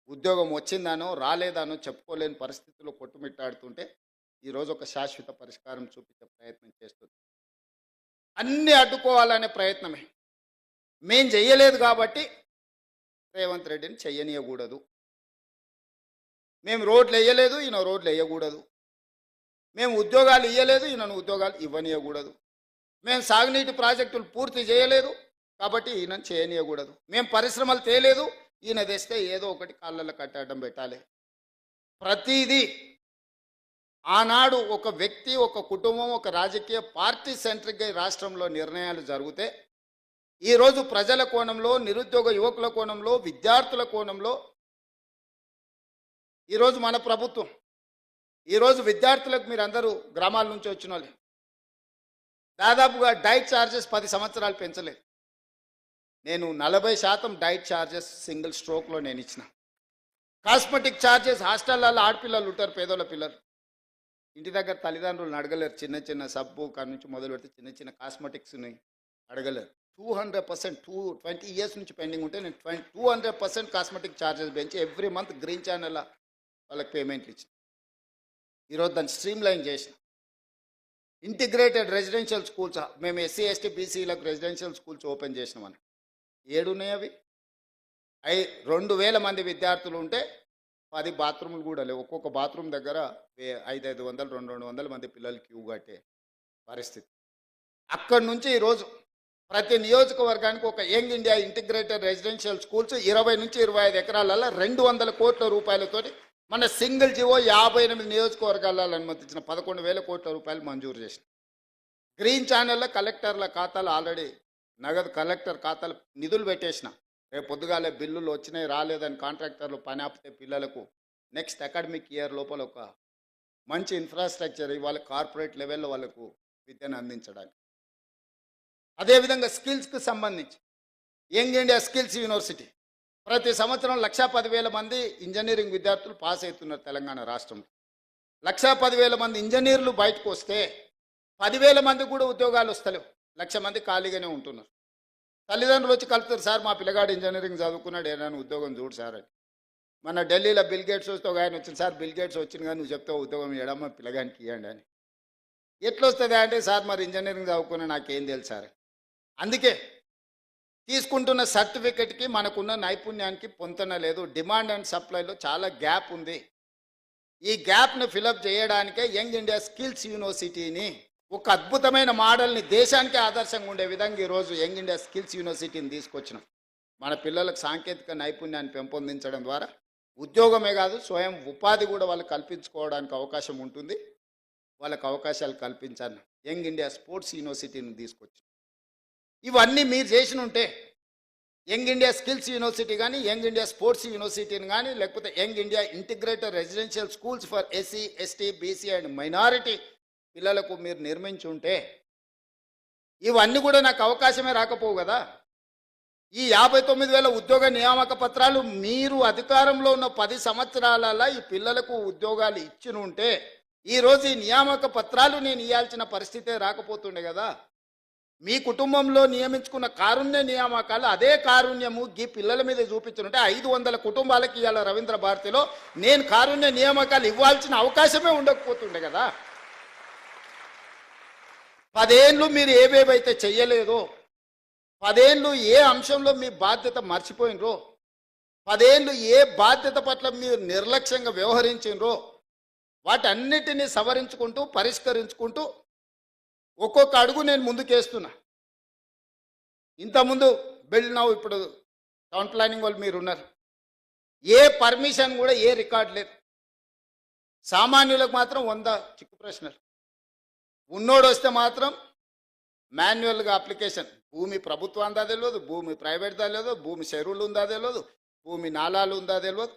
ఉద్యోగం వచ్చిందానో రాలేదానో చెప్పుకోలేని పరిస్థితుల్లో కొట్టుమిట్టాడుతుంటే ఈరోజు ఒక శాశ్వత పరిష్కారం చూపించే ప్రయత్నం చేస్తుంది. అన్నీ అడ్డుకోవాలనే ప్రయత్నమే. మేం చెయ్యలేదు కాబట్టి రేవంత్ రెడ్డిని చెయ్యనీయకూడదు, మేము రోడ్లు వేయలేదు ఈయన రోడ్లు వేయకూడదు, మేము ఉద్యోగాలు ఇవ్వలేదు ఈయనను ఉద్యోగాలు ఇవ్వనీయకూడదు, మేము సాగునీటి ప్రాజెక్టులు పూర్తి చేయలేదు కాబట్టి ఈయనను చేయనీయకూడదు, మేము పరిశ్రమలు తేలేదు ఈయన తెస్తే ఏదో ఒకటి కాళ్ళల్లో కట్టడం పెట్టాలి. ప్రతిదీ ఆనాడు ఒక వ్యక్తి, ఒక కుటుంబం, ఒక రాజకీయ పార్టీ సెంట్రిక్గా రాష్ట్రంలో నిర్ణయాలు జరిగితే ఈరోజు ప్రజల కోణంలో, నిరుద్యోగ యువకుల కోణంలో, విద్యార్థుల కోణంలో ఈరోజు మన ప్రభుత్వం, ఈరోజు విద్యార్థులకు మీరందరూ గ్రామాల నుంచి వచ్చిన వాళ్ళే, దాదాపుగా డైట్ ఛార్జెస్ 10 సంవత్సరాలు పెంచలేదు. నేను 40% డైట్ ఛార్జెస్ సింగిల్ స్ట్రోక్లో నేను ఇచ్చిన. కాస్మెటిక్ ఛార్జెస్ హాస్టల్లో ఆడపిల్లలు ఉంటారు, పేదోళ్ళ పిల్లలు ఇంటి దగ్గర తల్లిదండ్రులను అడగలేరు. చిన్న చిన్న సబ్బు కాడ నుంచి మొదలు పెడితే చిన్న చిన్న కాస్మెటిక్స్ని అడగలేరు. 200% 20 ఇయర్స్ నుంచి పెండింగ్ ఉంటే నేను 200% కాస్మెటిక్ ఛార్జెస్ పెంచి ఎవ్రీ మంత్ గ్రీన్ ఛానల్ వాళ్ళకి పేమెంట్లు ఇచ్చిన. ఈరోజు దాన్ని స్ట్రీమ్ లైన్ చేసిన. ఇంటిగ్రేటెడ్ రెసిడెన్షియల్ స్కూల్స్ మేము ఎస్సీ ఎస్టీ బీసీలకు రెసిడెన్షియల్ స్కూల్స్ ఓపెన్ చేసినామని 7 ఉన్నాయి. అవి 2000 మంది విద్యార్థులు ఉంటే 10 బాత్రూములు కూడా లేవు. ఒక్కొక్క బాత్రూమ్ దగ్గర 500, 200 మంది పిల్లలు క్యూ కట్టే పరిస్థితి. అక్కడి నుంచి ఈరోజు ప్రతి నియోజకవర్గానికి ఒక young India integrated residential schools 20 నుంచి 25 ఎకరాలలో 200 కోట్ల రూపాయలతోటి మన సింగిల్ జీవో 58 నియోజకవర్గాలలో అనుమతించిన 11,000 కోట్ల రూపాయలు మంజూరు చేసిన. గ్రీన్ ఛానల్లో కలెక్టర్ల ఖాతాలు ఆల్రెడీ నగదు కలెక్టర్ ఖాతాలు నిధులు పెట్టేసిన. రేపు పొద్దుగాలే బిల్లులు వచ్చినాయి రాలేదని కాంట్రాక్టర్లు పని ఆపితే పిల్లలకు నెక్స్ట్ అకాడమిక్ ఇయర్ లోపల ఒక మంచి ఇన్ఫ్రాస్ట్రక్చర్ ఇవాళ కార్పొరేట్ లెవెల్లో వాళ్ళకు విద్యను అందించడానికి. అదేవిధంగా స్కిల్స్కి సంబంధించి యంగ్ ఇండియా స్కిల్స్ యూనివర్సిటీ ప్రతి సంవత్సరం 1,10,000 మంది ఇంజనీరింగ్ విద్యార్థులు పాస్ అవుతున్నారు తెలంగాణ రాష్ట్రంలో. 1,10,000 మంది ఇంజనీర్లు బయటకు వస్తే 10,000 మంది కూడా ఉద్యోగాలు వస్తలేవు. 1,00,000 మంది ఖాళీగానే ఉంటున్నారు. తల్లిదండ్రులు వచ్చి కలుపుతారు, సార్ మా పిల్లగాడు ఇంజనీరింగ్ చదువుకున్నాడు ఏదైనా ఉద్యోగం చూడు సార్ అని. మన ఢిల్లీలో బిల్ గేట్స్ వస్తే ఒక ఆయన వచ్చింది, సార్ బిల్ గేట్స్ వచ్చింది కానీ నువ్వు చెప్తే ఉద్యోగం ఇవ్వడమ్మా పిల్లగానికి ఇవ్వండి అని. ఎట్లా వస్తుంది అంటే, సార్ మరి ఇంజనీరింగ్ చదువుకున్నా నాకేం తెలుసు సార్. అందుకే తీసుకుంటున్న సర్టిఫికెట్కి మనకున్న నైపుణ్యానికి పొంతన లేదు. డిమాండ్ అండ్ సప్లైలో చాలా గ్యాప్ ఉంది. ఈ గ్యాప్ను ఫిలప్ చేయడానికే యంగ్ ఇండియా స్కిల్స్ యూనివర్సిటీని ఒక అద్భుతమైన మోడల్ని దేశానికే ఆదర్శంగా ఉండే విధంగా ఈరోజు యంగ్ ఇండియా స్కిల్స్ యూనివర్సిటీని తీసుకొచ్చినాం. మన పిల్లలకు సాంకేతిక నైపుణ్యాన్ని పెంపొందించడం ద్వారా ఉద్యోగమే కాదు స్వయం ఉపాధి కూడా వాళ్ళకి కల్పించుకోవడానికి అవకాశం ఉంటుంది. వాళ్ళకు అవకాశాలు కల్పించాను యంగ్ ఇండియా స్పోర్ట్స్ యూనివర్సిటీని తీసుకొచ్చి. ఇవన్నీ మీరు చేసిన ఉంటే యంగ్ ఇండియా స్కిల్స్ యూనివర్సిటీ కానీ, యంగ్ ఇండియా స్పోర్ట్స్ యూనివర్సిటీని కానీ, లేకపోతే young India integrated residential schools for SC ST BC and minority పిల్లలకు మీరు నిర్మించి ఉంటే ఇవన్నీ కూడా నాకు అవకాశమే రాకపోవు కదా. ఈ 59,000 ఉద్యోగ నియామక పత్రాలు మీరు అధికారంలో ఉన్న 10 సంవత్సరాలలో ఈ పిల్లలకు ఉద్యోగాలు ఇచ్చి ఉంటే ఈరోజు ఈ నియామక పత్రాలు నేను ఇవ్వాల్సిన పరిస్థితే రాకపోతుండే కదా. మీ కుటుంబంలో నియమించుకున్న కారుణ్య నియామకాలు అదే కారుణ్యము ఈ పిల్లల మీద చూపించుంటే 500 కుటుంబాలకి ఇవాళ రవీంద్ర భారతిలో నేను కారుణ్య నియామకాలు ఇవ్వాల్సిన అవకాశమే ఉండకపోతుండే కదా. 10 ఏళ్ళు మీరు ఏవేవైతే చెయ్యలేదో, 10 ఏళ్ళు ఏ అంశంలో మీ బాధ్యత మర్చిపోయినరో, 10 ఏళ్ళు ఏ బాధ్యత పట్ల మీరు నిర్లక్ష్యంగా వ్యవహరించినరో వాటన్నిటినీ సవరించుకుంటూ పరిష్కరించుకుంటూ ఒక్కొక్క అడుగు నేను ముందుకేస్తున్నా. ఇంతకుముందు నౌ ఇప్పుడు టౌన్ ప్లానింగ్ వాళ్ళు మీరు ఉన్నారు, ఏ పర్మిషన్ కూడా ఏ రికార్డు లేదు. సామాన్యులకు మాత్రం 100 చిక్కు ప్రశ్నలు, ఉన్నోడు వస్తే మాత్రం మాన్యువల్గా అప్లికేషన్. భూమి ప్రభుత్వం ఉందా తెలియదు, భూమి ప్రైవేట్దా తెలియదు, భూమి చెరువులు ఉందా తెలియదు, భూమి నాలాలు ఉందా తెలియదు,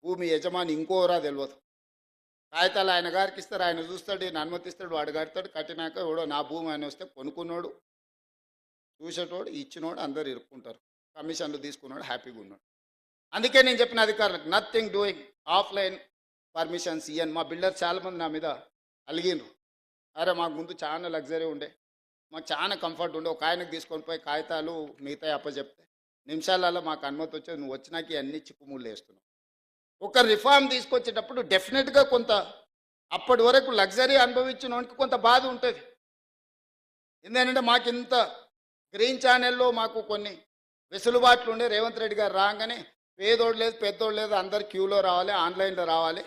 భూమి యజమాని ఇంకోరా తెలియదు. కాగితాలు ఆయన గారికి ఇస్తారు, ఆయన చూస్తాడు, ఈయన అనుమతిస్తాడు, వాడు కడతాడు. కట్టినాక ఎవడో నా భూమి అని వస్తే కొనుక్కున్నాడు, చూసేటోడు, ఇచ్చినోడు అందరు ఇరుక్కుంటారు. కమిషన్లు తీసుకున్నాడు, హ్యాపీగా ఉన్నాడు. అందుకే నేను చెప్పిన అధికారులకు నథింగ్ డూయింగ్ ఆఫ్లైన్ పర్మిషన్స్ ఇయ్యను. మా బిల్డర్ చాలామంది నా మీద అలిగినరు, అరే మాకు ముందు చాలా లగ్జరీ ఉండే, మాకు చాలా కంఫర్ట్ ఉండే, ఒక ఆయనకు తీసుకొని పోయి కాగితాలు మిగతా అప్పచెప్తే నిమిషాలలో మాకు అనుమతి వచ్చేది, నువ్వు వచ్చినాక అన్ని చిక్కుముళ్ళు వేస్తున్నావు. ఒక రిఫార్మ్ తీసుకొచ్చేటప్పుడు డెఫినెట్గా కొంత అప్పటి వరకు లగ్జరీ అనుభవించిన వానికి కొంత బాధ ఉంటుంది. ఎందుకంటే మాకు ఇంత గ్రీన్ ఛానల్లో మాకు కొన్ని వెసులుబాట్లు ఉండే. రేవంత్ రెడ్డి గారు రాగానే పేదోడు లేదు పెద్దోడు లేదు అందరు క్యూలో రావాలి, ఆన్లైన్లో రావాలి,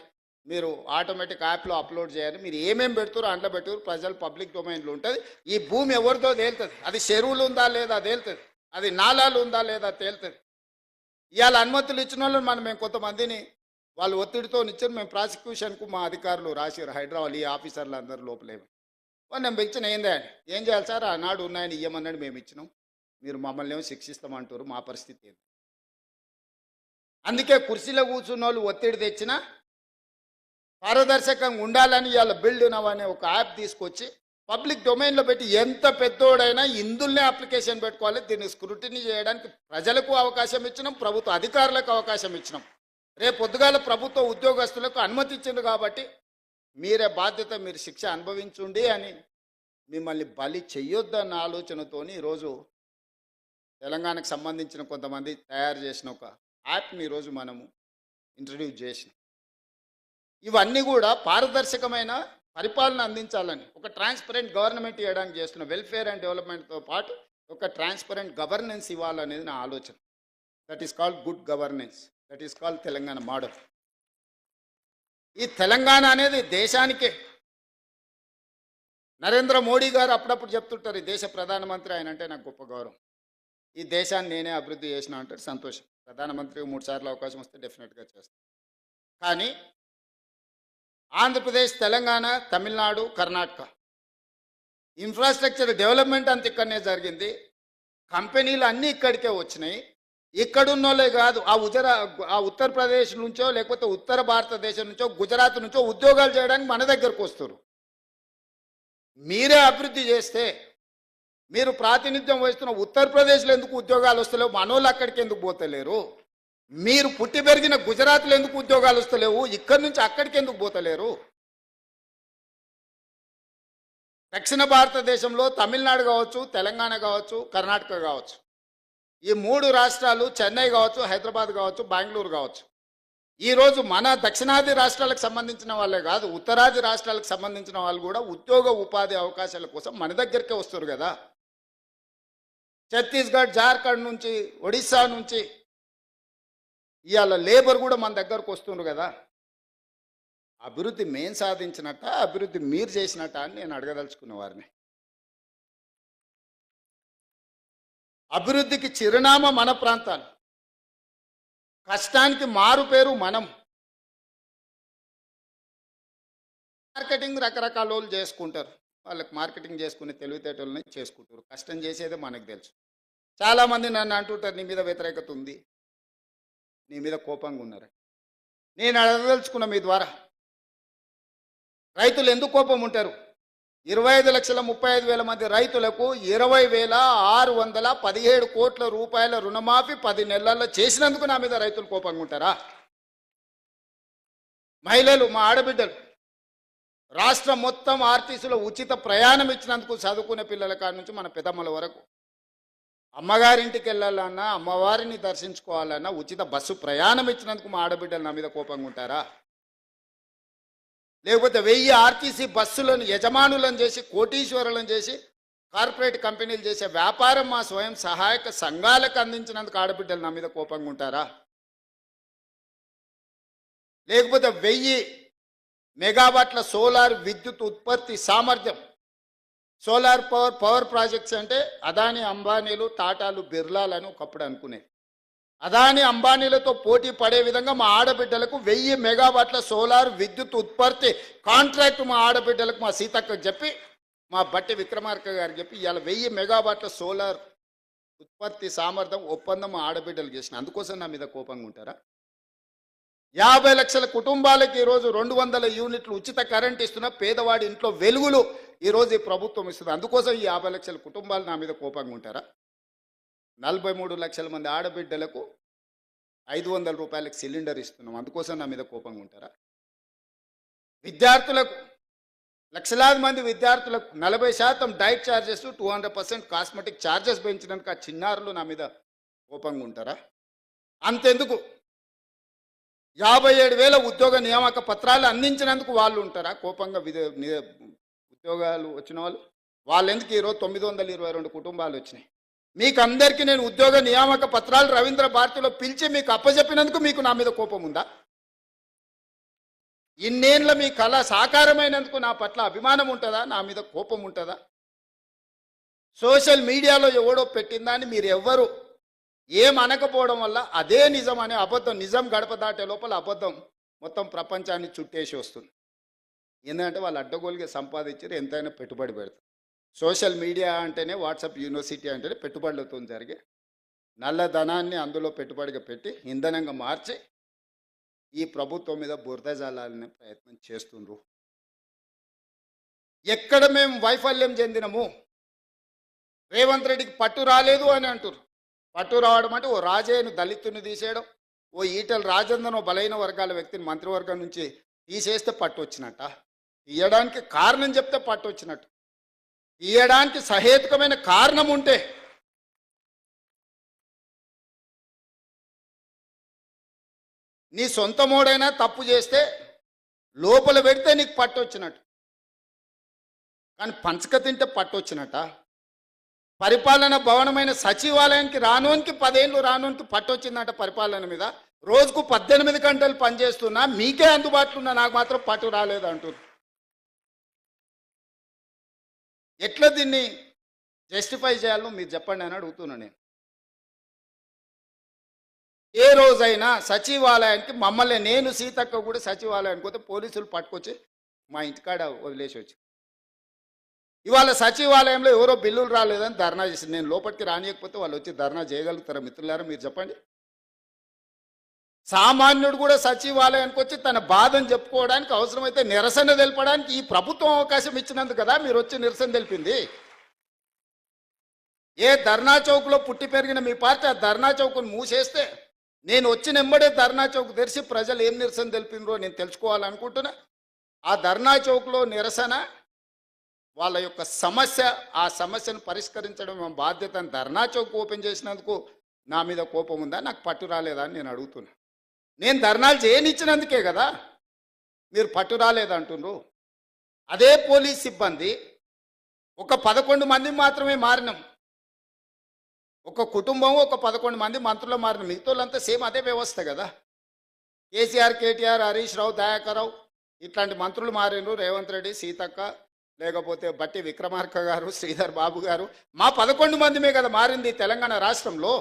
మీరు ఆటోమేటిక్ యాప్లో అప్లోడ్ చేయాలి, మీరు ఏమేమి పెడుతారో అంట్లో పెట్టుకురు, ప్రజలు పబ్లిక్ డొమైన్లో ఉంటుంది. ఈ భూమి ఎవరిదో తేలుతుంది, అది చెరువులు ఉందా లేదా తేలుతుంది, అది నాలాలు ఉందా లేదా తేలుతుంది. ఇవాళ అనుమతులు ఇచ్చిన వాళ్ళు మేము కొంతమందిని వాళ్ళు ఒత్తిడితో ఇచ్చారు. మేము ప్రాసిక్యూషన్కు మా అధికారులు రాశారు హైదరాబాద్, ఈ ఆఫీసర్లు అందరూ లోపలేమి. వాళ్ళు నేను పిలిచిన ఏందే అని, ఏం చేయాలి సార్, ఆనాడు ఉన్నాయని ఇవ్వమన్నాడు, మేము ఇచ్చినాం. మీరు మమ్మల్ని ఏమో శిక్షిస్తామంటారు, మా పరిస్థితి ఏంటి? అందుకే కుర్చీలో కూర్చున్న వాళ్ళు ఒత్తిడి తెచ్చినా పారదర్శకంగా ఉండాలని ఇవాళ బిల్డ్ నవ్ అనే ఒక యాప్ తీసుకొచ్చి పబ్లిక్ డొమైన్లో పెట్టి ఎంత పెద్దోడైనా ఇందులోనే అప్లికేషన్ పెట్టుకోవాలి. దీన్ని స్క్రూటినీ చేయడానికి ప్రజలకు అవకాశం ఇచ్చినాం, ప్రభుత్వ అధికారులకు అవకాశం ఇచ్చినాం. రేపు పొద్దుగాల ప్రభుత్వ ఉద్యోగస్తులకు అనుమతి ఇచ్చింది కాబట్టి మీరే బాధ్యత, మీరు శిక్ష అనుభవించుండి అని మిమ్మల్ని బలి చెయ్యొద్దన్న ఆలోచనతోని ఈరోజు తెలంగాణకు సంబంధించిన కొంతమంది తయారు చేసిన ఒక యాప్ని ఈరోజు మనము ఇంట్రడ్యూస్ చేసినాం. ఇవన్నీ కూడా పారదర్శకమైన పరిపాలన అందించాలని, ఒక ట్రాన్స్పరెంట్ గవర్నమెంట్ ఇవ్వడానికి చేస్తున్న వెల్ఫేర్ అండ్ డెవలప్మెంట్తో పాటు ఒక ట్రాన్స్పరెంట్ గవర్నెన్స్ ఇవ్వాలనేది నా ఆలోచన. That is called good governance, that is called Telangana model. ఈ తెలంగాణ అనేది దేశానికే. నరేంద్ర మోడీ గారు అప్పుడప్పుడు చెప్తుంటారు, ఈ దేశ ప్రధానమంత్రి ఆయన అంటే నాకు గొప్ప గౌరవం, ఈ దేశాన్ని నేనే అభివృద్ధి చేసిన అంటారు. సంతోషం, ప్రధానమంత్రికి 3 సార్లు అవకాశం వస్తే డెఫినెట్గా చేస్తాను. కానీ ఆంధ్రప్రదేశ్, తెలంగాణ, తమిళనాడు, కర్ణాటక ఇన్ఫ్రాస్ట్రక్చర్ డెవలప్మెంట్ అంత ఇక్కడనే జరిగింది. కంపెనీలు అన్నీ ఇక్కడికే వచ్చినాయి. ఇక్కడున్నోళ్ళే కాదు, ఆ ఉత్తరప్రదేశ్ నుంచో లేకపోతే ఉత్తర భారతదేశం నుంచో గుజరాత్ నుంచో ఉద్యోగాలు చేయడానికి మన దగ్గరకు వస్తారు. మీరే అభివృద్ధి చేస్తే, మీరు ప్రాతినిధ్యం వహిస్తున్న ఉత్తరప్రదేశ్లో ఎందుకు ఉద్యోగాలు వస్తలేవు? మనోళ్ళు అక్కడికి ఎందుకు పోతలేరు? మీరు పుట్టి పెరిగిన గుజరాత్లో ఎందుకు ఉద్యోగాలు వస్తలేవు? ఇక్కడి నుంచి అక్కడికి ఎందుకు పోతలేరు? దక్షిణ భారతదేశంలో తమిళనాడు కావచ్చు, తెలంగాణ కావచ్చు, కర్ణాటక కావచ్చు, ఈ 3 రాష్ట్రాలు, చెన్నై కావచ్చు, హైదరాబాద్ కావచ్చు, బెంగళూరు కావచ్చు, ఈరోజు మన దక్షిణాది రాష్ట్రాలకు సంబంధించిన వాళ్ళే కాదు, ఉత్తరాది రాష్ట్రాలకు సంబంధించిన వాళ్ళు కూడా ఉద్యోగ ఉపాధి అవకాశాల కోసం మన దగ్గరికే వస్తారు కదా. ఛత్తీస్గఢ్, జార్ఖండ్ నుంచి, ఒడిశా నుంచి ఇవాళ లేబర్ కూడా మన దగ్గరకు వస్తున్నారు కదా. అభివృద్ధి మేం సాధించినట్ట, అభివృద్ధి మీరు చేసినట్ట అని నేను అడగదలుచుకున్న వారిని. అభివృద్ధికి చిరునామా మన ప్రాంతాలు, కష్టానికి మారు పేరు మనం. మార్కెటింగ్ రకరకాల వాళ్ళు చేసుకుంటారు, వాళ్ళకి మార్కెటింగ్ చేసుకునే తెలివితేటలని చేసుకుంటారు. కష్టం చేసేదే మనకు తెలుసు. చాలామంది నన్ను అంటుంటారు, నీ మీద వ్యతిరేకత ఉంది, నీ మీద కోపంగా ఉన్నారు. నేను అడగదలుచుకున్న మీ ద్వారా, రైతులు ఎందుకు కోపం ఉంటారు? 25,35,000 మంది రైతులకు 20,617 కోట్ల రూపాయల రుణమాఫీ 10 నెలల్లో చేసినందుకు నా మీద రైతులు కోపంగా ఉంటారా? మహిళలు, మా ఆడబిడ్డలు, రాష్ట్రం మొత్తం ఆర్టీసీలో ఉచిత ప్రయాణం ఇచ్చినందుకు చదువుకునే పిల్లల కాడి నుంచి మన పెద్దమ్మల వరకు అమ్మగారింటికి వెళ్ళాలన్నా, అమ్మవారిని దర్శించుకోవాలన్నా ఉచిత బస్సు ప్రయాణం ఇచ్చినందుకు మా ఆడబిడ్డలు నా మీద కోపంగా ఉంటారా? లేకపోతే 1000 ఆర్టీసీ బస్సులను యజమానులను చేసి, కోటీశ్వరులను చేసి, కార్పొరేట్ కంపెనీలు చేసే వ్యాపారం మా స్వయం సహాయక సంఘాలకు అందించినందుకు ఆడబిడ్డలు నా మీద కోపంగా ఉంటారా? లేకపోతే 1000 మెగావాట్ల సోలార్ విద్యుత్ ఉత్పత్తి సామర్థ్యం, సోలార్ పవర్ ప్రాజెక్ట్స్ అంటే అదాని, అంబానీలు, టాటాలు, బిర్లాలను ఒకప్పుడు అనుకునేది. అదాని, అంబానీలతో పోటీ పడే విధంగా మా ఆడబిడ్డలకు 1000 మెగావాట్ల సోలార్ విద్యుత్ ఉత్పత్తి కాంట్రాక్ట్ మా ఆడబిడ్డలకు, మా సీతక్కకు చెప్పి, మా బట్టి విక్రమార్క గారికి చెప్పి ఇవాళ 1000 మెగావాట్ల సోలార్ ఉత్పత్తి సామర్థ్యం ఒప్పందం మా ఆడబిడ్డలు చేసిన. అందుకోసం నా మీద కోపంగా ఉంటారా? 50 లక్షల కుటుంబాలకి ఈరోజు 200 యూనిట్లు ఉచిత కరెంట్ ఇస్తున్న పేదవాడి ఇంట్లో వెలుగులు ఈరోజు ఈ ప్రభుత్వం ఇస్తుంది. అందుకోసం ఈ 50 లక్షల కుటుంబాలు నా మీద కోపంగా ఉంటారా? 43 లక్షల మంది ఆడబిడ్డలకు 500 రూపాయలకు సిలిండర్ ఇస్తున్నాం, అందుకోసం నా మీద కోపంగా ఉంటారా? విద్యార్థులకు, లక్షలాది మంది విద్యార్థులకు 40% డైట్ ఛార్జెస్, 200% కాస్మెటిక్ ఛార్జెస్ పెంచినందుకు ఆ చిన్నారులు నా మీద కోపంగా ఉంటారా? అంతెందుకు 57,000 ఉద్యోగ నియామక పత్రాలు అందించినందుకు వాళ్ళు ఉంటారా కోపంగా? ఉద్యోగాలు వచ్చిన వాళ్ళు ఎందుకు ఈరోజు 922 కుటుంబాలు వచ్చినాయి? మీకు అందరికీ నేను ఉద్యోగ నియామక పత్రాలు రవీంద్ర భారతిలో పిలిచి మీకు అప్పచెప్పినందుకు మీకు నా మీద కోపం ఉందా? ఇన్నేళ్ళ మీ కళ సాకారమైనందుకు నా పట్ల అభిమానం ఉంటుందా? నా మీద కోపం ఉంటుందా? సోషల్ మీడియాలో ఎవడో పెట్టిందని మీరు ఎవ్వరు ఏమనకపోవడం వల్ల అదే నిజం అనే అబద్ధం, నిజం గడప దాటే లోపల అబద్ధం మొత్తం ప్రపంచాన్ని చుట్టేసి వస్తుంది. ఎందుకంటే వాళ్ళు అడ్డగోలుగా సంపాదించారు, ఎంతైనా పెట్టుబడి పెడతారు. సోషల్ మీడియా అంటేనే వాట్సాప్ యూనివర్సిటీ అంటేనే పెట్టుబడులతో జరిగే నల్లధనాన్ని అందులో పెట్టుబడిగా పెట్టి ఇంధనంగా మార్చి ఈ ప్రభుత్వం మీద బురద జల్లాలనే ప్రయత్నం చేస్తుండ్రు. ఎక్కడ మేము వైఫల్యం చెందినము, రేవంత్ రెడ్డికి పట్టు రాలేదు అని అంటారు. పట్టు రావడం అంటే ఓ రాజయ్యను దళితుని తీసేయడం, ఓ ఈటల రాజేందర్ బలైన వర్గాల వ్యక్తిని మంత్రివర్గం నుంచి తీసేస్తే పట్టు వచ్చినట్ట, తీయడానికి కారణం చెప్తే పట్టు వచ్చినట్టు. తీయడానికి సహేతుకమైన కారణం ఉంటే నీ సొంత మోడైనా తప్పు చేస్తే లోపల పెడితే నీకు పట్టు వచ్చినట్టు, కానీ పంచక తింటే పట్టు వచ్చినట్ట. పరిపాలన భవనమైన సచివాలయానికి రానోనికి 10 ఏళ్ళు రానోనికి పట్టు వచ్చిందట పరిపాలన మీద. రోజుకు 18 గంటలు పనిచేస్తున్నా మీకే అందుబాటులో ఉన్నా నాకు మాత్రం పట్టు రాలేదు అంటారు. ఎట్లా దీన్ని జస్టిఫై చేయాలో మీరు చెప్పండి అని అడుగుతున్నా నేను. ఏ రోజైనా సచివాలయానికి మమ్మల్ని, నేను సీతక్క కూడా సచివాలయానికి పోతే పోలీసులు పట్టుకొచ్చి మా ఇంటికాడ వదిలేసి వచ్చి, ఇవాళ సచివాలయంలో ఎవరో బిల్లులు రాలేదని ధర్నా చేసింది. నేను లోపలికి రానియకపోతే వాళ్ళు వచ్చి ధర్నా చేయగలుగుతారా మిత్రులారా? మీరు చెప్పండి. సామాన్యుడు కూడా సచివాలయానికి వచ్చి తన బాధను చెప్పుకోవడానికి, అవసరమైతే నిరసన తెలపడానికి ఈ ప్రభుత్వం అవకాశం ఇచ్చినందుకు కదా మీరు వచ్చి నిరసన తెలిపింది. ఏ ధర్నా చౌక్లో పుట్టి పెరిగిన మీ పార్టీ ఆ ధర్నా చౌక్ను మూసేస్తే నేను వచ్చిన వెంబడే ధర్నా చౌక్ తెరిచి ప్రజలు ఏం నిరసన తెలిపినరో నేను తెలుసుకోవాలనుకుంటున్నా. ఆ ధర్నా చౌక్లో నిరసన వాళ్ళ యొక్క సమస్య, ఆ సమస్యను పరిష్కరించడం బాధ్యత. ధర్నా చౌక్ ఓపెన్ చేసినందుకు నా మీద కోపం ఉందా, నాకు పట్టు రాలేదా అని నేను అడుగుతున్నా. నేను ధర్నాలు చేయనిచ్చినందుకే కదా మీరు పట్టు రాలేదంటున్నారు. అదే పోలీస్ సిబ్బంది ఒక 11 మంది మాత్రమే మారినాం. ఒక కుటుంబం ఒక 11 మంది మంత్రులు మారిన, మిగతాళ్ళంతా సేమ్ అదే వ్యవస్థ కదా. కేసీఆర్, కేటీఆర్, హరీష్ రావు, దయాకర్ రావు ఇట్లాంటి మంత్రులు మారినరు. రేవంత్ రెడ్డి, సీతక్క, లేకపోతే బట్టి విక్రమార్క గారు, శ్రీధర్ బాబు గారు, మా 11 మందిమే కదా మారింది తెలంగాణ రాష్ట్రంలో.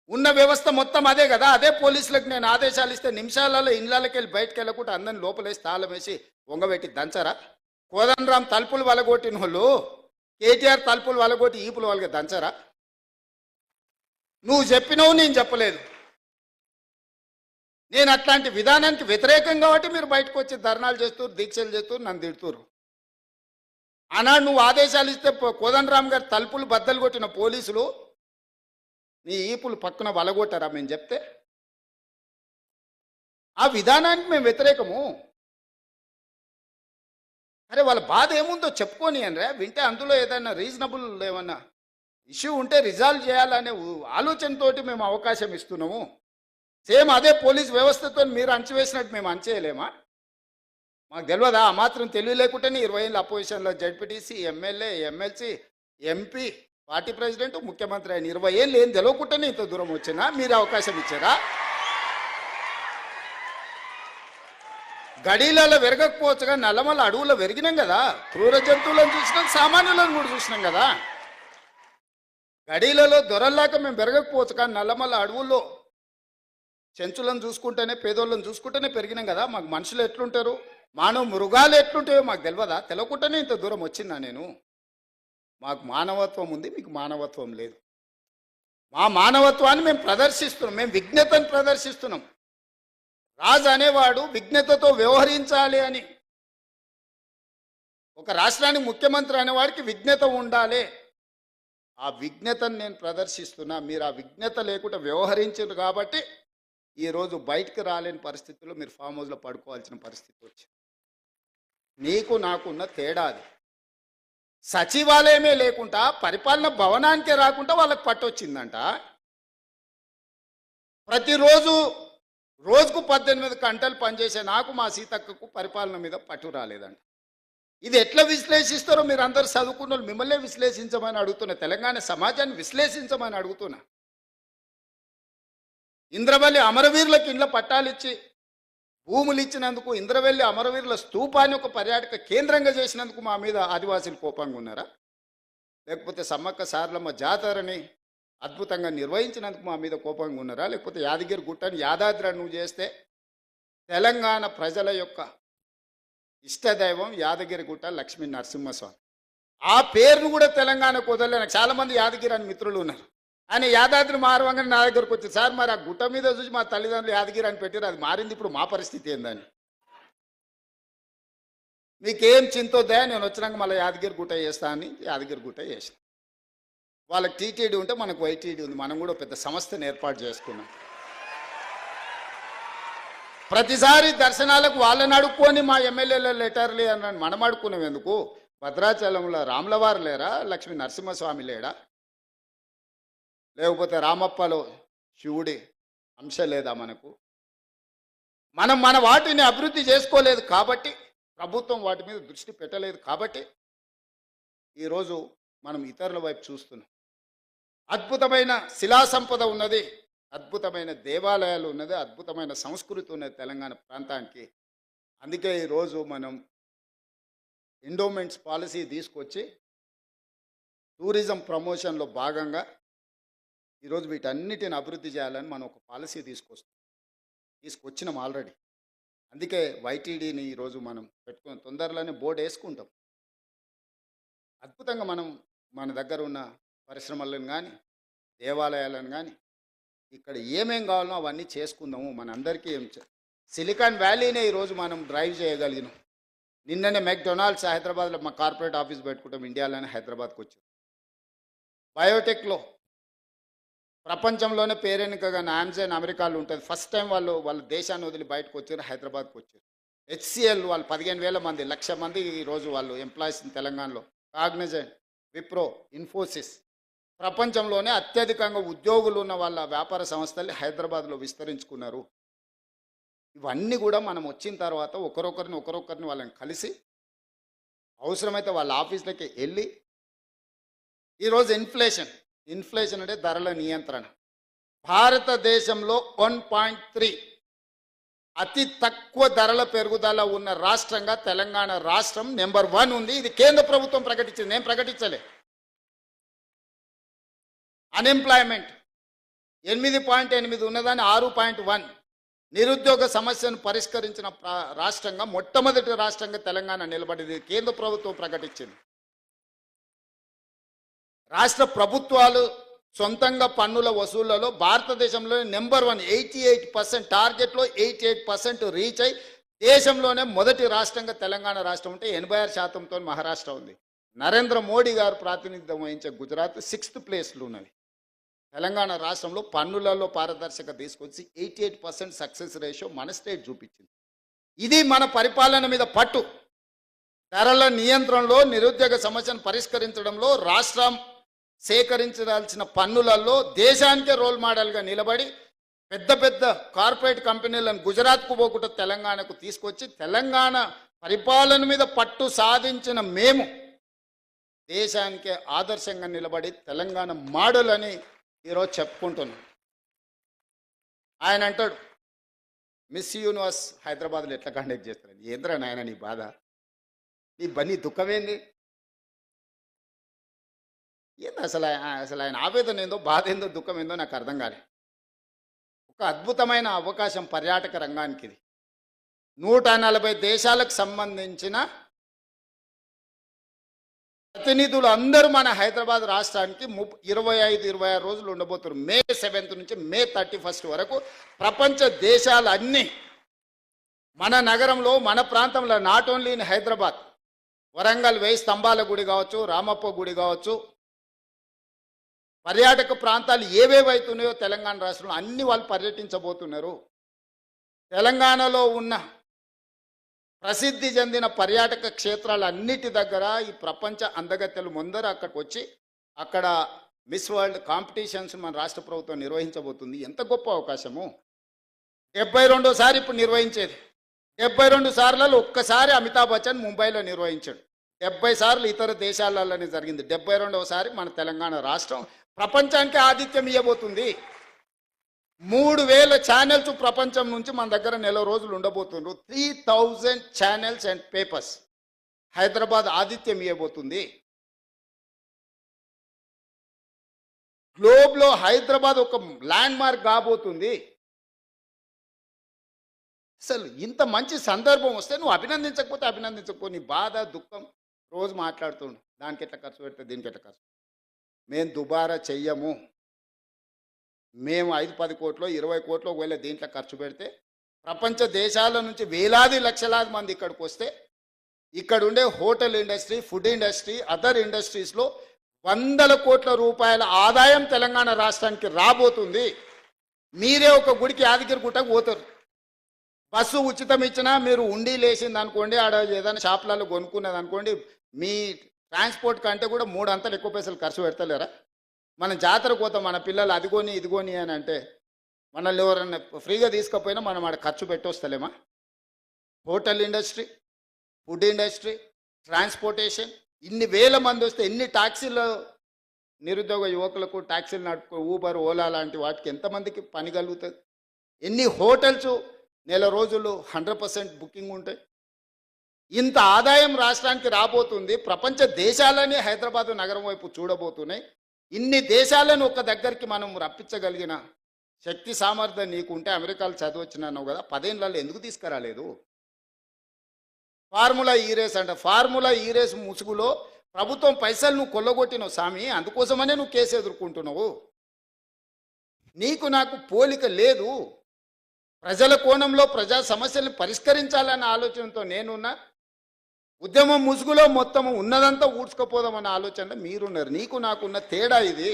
ఉన్న వ్యవస్థ మొత్తం అదే కదా. అదే పోలీసులకు నేను ఆదేశాలు ఇస్తే నిమిషాలలో ఇళ్ళకి వెళ్ళి బయటకు వెళ్ళకుండా అందరిని లోపలేసి తాళం వేసి వంగబెట్టి దంచరా? కోదండరాం తలుపులు వలగొట్టిన వాళ్ళు కేటీఆర్ తలుపులు వలగొట్టి ఈపులు వాళ్ళకి దంచరా? నువ్వు చెప్పినవు, నేను చెప్పలేదు. నేను అట్లాంటి విధానానికి వ్యతిరేకం కాబట్టి మీరు బయటకు వచ్చి ధర్నాలు చేస్తూ, దీక్షలు చేస్తూ నన్ను తిడుతురు. ఆనాడు నువ్వు ఆదేశాలు ఇస్తే కోదండరామ్ గారు తలుపులు బద్దలు కొట్టిన పోలీసులు నీ ఈపులు పక్కన వలగొట్టారా మేము చెప్తే? ఆ విధానానికి మేము వ్యతిరేకము. అరే వాళ్ళ బాధ ఏముందో చెప్పుకొని అనరా, వింటే అందులో ఏదైనా రీజనబుల్ ఏమన్నా ఇష్యూ ఉంటే రిజాల్వ్ చేయాలనే ఆలోచనతో మేము అవకాశం ఇస్తున్నాము. సేమ్ అదే పోలీస్ వ్యవస్థతో మీరు అంచివేసినట్టు మేము అంచేయలేమా? మాకు తెలియదా? ఆ మాత్రం తెలివి లేకుండానే 20 ఏళ్ళ అపోజిషన్లో ZPTC, MLA, MLC, MP, party president, ముఖ్యమంత్రి అయిన 20 ఏళ్ళు ఏం తెలియకుండానే ఇంత దూరం వచ్చినా మీరు అవకాశం ఇచ్చారా? గడీలలో వెరగకపోవచ్చుగా నల్లమల్ల అడవుల్లో వెరిగినాం కదా. క్రూర జంతువులను చూసినాం, సామాన్యులను కూడా చూసినాం కదా. గడీలలో దొరల్లాక మేము పెరగకపోవచ్చు, కానీ నల్లమల్ల అడవుల్లో చెంచులను చూసుకుంటేనే, పేదోళ్ళని చూసుకుంటేనే పెరిగినాం కదా. మాకు మనుషులు ఎట్లుంటారు, మానవ మృగాలు ఎట్లుంటాయో మాకు తెలియదా? తెలియకుండానే ఇంత దూరం వచ్చినా నేను. మాకు మానవత్వం ఉంది, మీకు మానవత్వం లేదు. మా మానవత్వాన్ని మేము ప్రదర్శిస్తున్నాం, మేము విజ్ఞతను ప్రదర్శిస్తున్నాం. రాజు అనేవాడు విజ్ఞతతో వ్యవహరించాలి అని. ఒక రాష్ట్రానికి ముఖ్యమంత్రి అనేవాడికి విజ్ఞత ఉండాలి. ఆ విజ్ఞతను నేను ప్రదర్శిస్తున్నా. మీరు ఆ విజ్ఞత లేకుండా వ్యవహరించారు కాబట్టి ఈరోజు బయటకు రాలేని పరిస్థితుల్లో మీరు ఫామ్ హౌస్లో పడుకోవాల్సిన పరిస్థితి వచ్చింది. నీకు నాకున్న తేడా అది. సచివాలయమే లేకుండా, పరిపాలన భవనానికే రాకుండా వాళ్ళకి పట్టొచ్చిందంట. ప్రతిరోజు రోజుకు 18 గంటలు పనిచేసే నాకు, మా సీతక్కకు పరిపాలన మీద పట్టు రాలేదంట. ఇది ఎట్లా విశ్లేషిస్తారో మీరు అందరూ చదువుకున్న వాళ్ళు మిమ్మల్నే విశ్లేషించమని అడుగుతున్నా. తెలంగాణ సమాజాన్ని విశ్లేషించమని అడుగుతున్నా. ఇంద్రవల్లి అమరవీరులకు ఇండ్ల పట్టాలిచ్చి భూములు ఇచ్చినందుకు, ఇంద్రవెల్లి అమరవీరుల స్తూపాన్ని ఒక పర్యాటక కేంద్రంగా చేసినందుకు మా మీద ఆదివాసీలు కోపంగా ఉన్నారా? లేకపోతే సమ్మక్క సారలమ్మ జాతరని అద్భుతంగా నిర్వహించినందుకు మా మీద కోపంగా ఉన్నారా? లేకపోతే యాదగిరి గుట్టని యాదాద్రి నువ్వు చేస్తే తెలంగాణ ప్రజల యొక్క ఇష్టదైవం యాదగిరిగుట్ట లక్ష్మీ నరసింహస్వామి. ఆ పేరును కూడా తెలంగాణకు వదలలే. నాకు చాలామంది యాదగిరి అని మిత్రులు ఉన్నారు. ఆయన యాదాద్రి మారవంగానే నా దగ్గరకు వచ్చి, సార్ మరి ఆ గుట్ట మీద చూసి మా తల్లిదండ్రులు యాదగిరి అని పెట్టారు, అది మారింది, ఇప్పుడు మా పరిస్థితి ఏందని. మీకేం చింతొద్దా, నేను వచ్చినాక మళ్ళీ యాదగిరి గుట్ట చేస్తా అని యాదగిరి గుట్ట చేసిన. వాళ్ళకి టీటీడీ ఉంటే మనకు వైటీడీ ఉంది. మనం కూడా పెద్ద సంస్థను ఏర్పాటు చేసుకున్నాం. ప్రతిసారి దర్శనాలకు వాళ్ళని అడుక్కొని మా ఎమ్మెల్యేల లెటర్లే అన్నాను. మనం అడుక్కున్నాం ఎందుకు? భద్రాచలంలో రాములవారు లేరా? లక్ష్మీ నరసింహస్వామి లేడా? లేకపోతే రామప్పలో శివుడి అంశ లేదా మనకు? మనం మన వాటిని అభివృద్ధి చేసుకోలేదు కాబట్టి, ప్రభుత్వం వాటి మీద దృష్టి పెట్టలేదు కాబట్టి ఈరోజు మనం ఇతరుల వైపు చూస్తున్నాం. అద్భుతమైన శిలా సంపద ఉన్నది, అద్భుతమైన దేవాలయాలు ఉన్నది, అద్భుతమైన సంస్కృతి ఉన్నది తెలంగాణ ప్రాంతానికి. అందుకే ఈరోజు మనం ఎండోమెంట్స్ పాలసీ తీసుకొచ్చి టూరిజం ప్రమోషన్లో భాగంగా ఈరోజు వీటన్నిటిని అభివృద్ధి చేయాలని మనం ఒక పాలసీ తీసుకొచ్చినాం ఆల్రెడీ. అందుకే వైటీడీని ఈరోజు మనం పెట్టుకుని తొందరలోనే బోర్డు వేసుకుంటాం. అద్భుతంగా మనం మన దగ్గర ఉన్న పరిశ్రమలను కానీ దేవాలయాలను కానీ ఇక్కడ ఏమేం కావాలో అవన్నీ చేసుకుందాము. మనందరికీ సిలికాన్ వ్యాలీనే ఈరోజు మనం డ్రైవ్ చేయగలిగినాం. నిన్ననే మెక్డొనాల్డ్స్ హైదరాబాద్లో మా కార్పొరేట్ ఆఫీస్ పెట్టుకుంటాం, ఇండియాలోనే హైదరాబాద్కి వచ్చారు. బయోటెక్లో ప్రపంచంలోనే పేరెనికగా ఆమ్జాన్ అమెరికాలో ఉంటుంది. ఫస్ట్ టైం వాళ్ళ దేశాన్ని వదిలి బయటకు వచ్చారు, హైదరాబాద్కి వచ్చారు. హెచ్సిఎల్ వాళ్ళు 15,000 మంది, 1,00,000 మంది ఈరోజు వాళ్ళు ఎంప్లాయీస్ తెలంగాణలో. కాగ్నిజెంట్, విప్రో, ఇన్ఫోసిస్ ప్రపంచంలోనే అత్యధికంగా ఉద్యోగులు ఉన్న వాళ్ళ వ్యాపార సంస్థల్ని హైదరాబాద్లో విస్తరించుకున్నారు. ఇవన్నీ కూడా మనం వచ్చిన తర్వాత ఒకరొకరిని వాళ్ళని కలిసి అవసరమైతే వాళ్ళ ఆఫీసులకి వెళ్ళి ఈరోజు ఇన్ఫ్లేషన్ అంటే ధరల నియంత్రణ. భారతదేశంలో 1.3 అతి తక్కువ ధరల పెరుగుదల ఉన్న రాష్ట్రంగా తెలంగాణ రాష్ట్రం నెంబర్ 1 ఉంది. ఇది కేంద్ర ప్రభుత్వం ప్రకటించింది, నేను ప్రకటించలే. అన్ఎంప్లాయ్మెంట్ 8.8 ఉన్నదాన్ని 6.1. నిరుద్యోగ సమస్యను పరిష్కరించిన రాష్ట్రంగా మొట్టమొదటి రాష్ట్రంగా తెలంగాణ నిలబడింది, కేంద్ర ప్రభుత్వం ప్రకటించింది. రాష్ట్ర ప్రభుత్వాలు సొంతంగా పన్నుల వసూళ్లలో భారతదేశంలో నెంబర్ 1, 88%. టార్గెట్లో 88% రీచ్ అయి దేశంలోనే మొదటి రాష్ట్రంగా తెలంగాణ రాష్ట్రం ఉంటే 86%తో మహారాష్ట్ర ఉంది. నరేంద్ర మోడీ గారు ప్రాతినిధ్యం వహించే గుజరాత్ 6th ప్లేస్లో ఉన్నది. తెలంగాణ రాష్ట్రంలో పన్నులలో పారదర్శకత తీసుకొచ్చి 88% సక్సెస్ రేషియో మన స్టేట్ చూపించింది. ఇది మన పరిపాలన మీద పట్టు. ధరల నియంత్రణలో, నిరుద్యోగ సమస్యను పరిష్కరించడంలో, రాష్ట్రం సేకరించాల్సిన పన్నులలో దేశానికే రోల్ మోడల్గా నిలబడి పెద్ద పెద్ద కార్పొరేట్ కంపెనీలను గుజరాత్కు పోకుండా తెలంగాణకు తీసుకొచ్చి తెలంగాణ పరిపాలన మీద పట్టు సాధించిన మేము దేశానికే ఆదర్శంగా నిలబడి తెలంగాణ మోడల్ అని ఈరోజు చెప్పుకుంటున్నాం. ఆయన అంటాడు, మిస్ యూనివర్స్ హైదరాబాద్లో ఎట్లా కండక్ట్ చేస్తారు? ఏంద్రా నాయన నీ బాధ, నీ దుఃఖమేంది? ఏంది అసలు ఆయన ఆవేదన ఏందో, బాధ ఏందో, దుఃఖం ఏందో నాకు అర్థం కాలే. ఒక అద్భుతమైన అవకాశం పర్యాటక రంగానికి ఇది. 140 దేశాలకు సంబంధించిన ప్రతినిధులు అందరూ మన హైదరాబాద్ రాష్ట్రానికి 25-26 రోజులు ఉండబోతున్నారు. మే 7th నుంచి మే 31st వరకు ప్రపంచ దేశాలన్నీ మన నగరంలో, మన ప్రాంతంలో, not only in Hyderabad, Warangal 1000 స్తంభాల గుడి కావచ్చు, రామప్ప గుడి కావచ్చు, పర్యాటక ప్రాంతాలు ఏవేవైతున్నాయో తెలంగాణ రాష్ట్రంలో అన్ని వాళ్ళు పర్యటించబోతున్నారు. తెలంగాణలో ఉన్న ప్రసిద్ధి చెందిన పర్యాటక క్షేత్రాలన్నిటి దగ్గర ఈ ప్రపంచ అందగత్తెలు ముందర అక్కడికి వచ్చి అక్కడ మిస్ వరల్డ్ కాంపిటీషన్స్ మన రాష్ట్ర ప్రభుత్వం నిర్వహించబోతుంది. ఎంత గొప్ప అవకాశము! 72సారి ఇప్పుడు నిర్వహించేది. 72 సార్లలో ఒక్కసారి అమితాబ్ బచ్చన్ ముంబైలో నిర్వహించాడు. 70 సార్లు ఇతర దేశాలలోనే జరిగింది. 72వసారి మన తెలంగాణ రాష్ట్రం ప్రపంచానికి ఆతిథ్యం ఇవ్వబోతుంది. 3000 ఛానల్స్ ప్రపంచం నుంచి మన దగ్గర నెల రోజులు ఉండబోతున్నారు. 3000 ఛానల్స్ అండ్ పేపర్స్ హైదరాబాద్ ఆతిథ్యం ఇవ్వబోతుంది. గ్లోబ్లో హైదరాబాద్ ఒక ల్యాండ్ మార్క్ కాబోతుంది. అసలు ఇంత మంచి సందర్భం వస్తే నువ్వు అభినందించకపో నీ బాధ దుఃఖం రోజు మాట్లాడుతుండు. దానికి ఎట్లా ఖర్చు పెడితే దీనికి ఎట్లా ఖర్చు. మేము దుబారా చెయ్యము. మేము 5-10 కోట్లు 20 కోట్లు ఒకవేళ దీంట్లో ఖర్చు పెడితే ప్రపంచ దేశాల నుంచి వేలాది లక్షలాది మంది ఇక్కడికి వస్తే ఇక్కడ ఉండే hotel industry, food industry, other ఇండస్ట్రీస్లో వందల కోట్ల రూపాయల ఆదాయం తెలంగాణ రాష్ట్రానికి రాబోతుంది. మీరే ఒక గుడికి యాదగిరి గుట్టకు పోతారు. బస్సు ఉచితం ఇచ్చినా మీరు ఉండి లేచింది అనుకోండి, ఆడ ఏదైనా షాపులలో కొనుక్కున్నది అనుకోండి, మీ ట్రాన్స్పోర్ట్ కంటే కూడా 3 అంతలు ఎక్కువ పైసలు ఖర్చు పెడతలేరా? మనం జాతరకు పోతాం, మన పిల్లలు అదిగోని ఇదిగోని అని అంటే మనల్ని ఎవరన్నా ఫ్రీగా తీసుకపోయినా మనం ఆడ ఖర్చు పెట్టొస్తలేమా? Hotel industry, food industry, transportation, ఇన్ని వేల మంది వస్తే ఎన్ని ట్యాక్సీలు నిరుద్యోగ యువకులకు ట్యాక్సీలు నడుపు ఊబర్, ఓలా లాంటి వాటికి ఎంతమందికి పని కలుగుతుంది? ఎన్ని హోటల్స్ నెల రోజులు 100% బుకింగ్ ఉంటాయి. ఇంత ఆదాయం రాష్ట్రానికి రాబోతుంది. ప్రపంచ దేశాలనే హైదరాబాద్ నగరం వైపు చూడబోతున్నాయి. ఇన్ని దేశాలను ఒక దగ్గరికి మనం రప్పించగలిగిన శక్తి సామర్థ్యం నీకుంటే, అమెరికాలో చదివచ్చినావు కదా, 10 ఏళ్ళలో ఎందుకు తీసుకురాలేదు? ఫార్ములా ఈ రేస్ అంట. ఫార్ములా ఈ రేస్ ముసుగులో ప్రభుత్వం పైసలు నువ్వు కొల్లగొట్టినావు స్వామి. అందుకోసమనే నువ్వు కేసు ఎదుర్కొంటున్నావు. నీకు నాకు పోలిక లేదు. ప్రజల కోణంలో ప్రజా సమస్యలను పరిష్కరించాలన్న ఆలోచనతో నేనున్నా. ఉద్యమం ముసుగులో మొత్తం ఉన్నదంతా ఊడ్చుకపోదామన్న ఆలోచనలో మీరున్నారు. నీకు నాకున్న తేడా ఇది.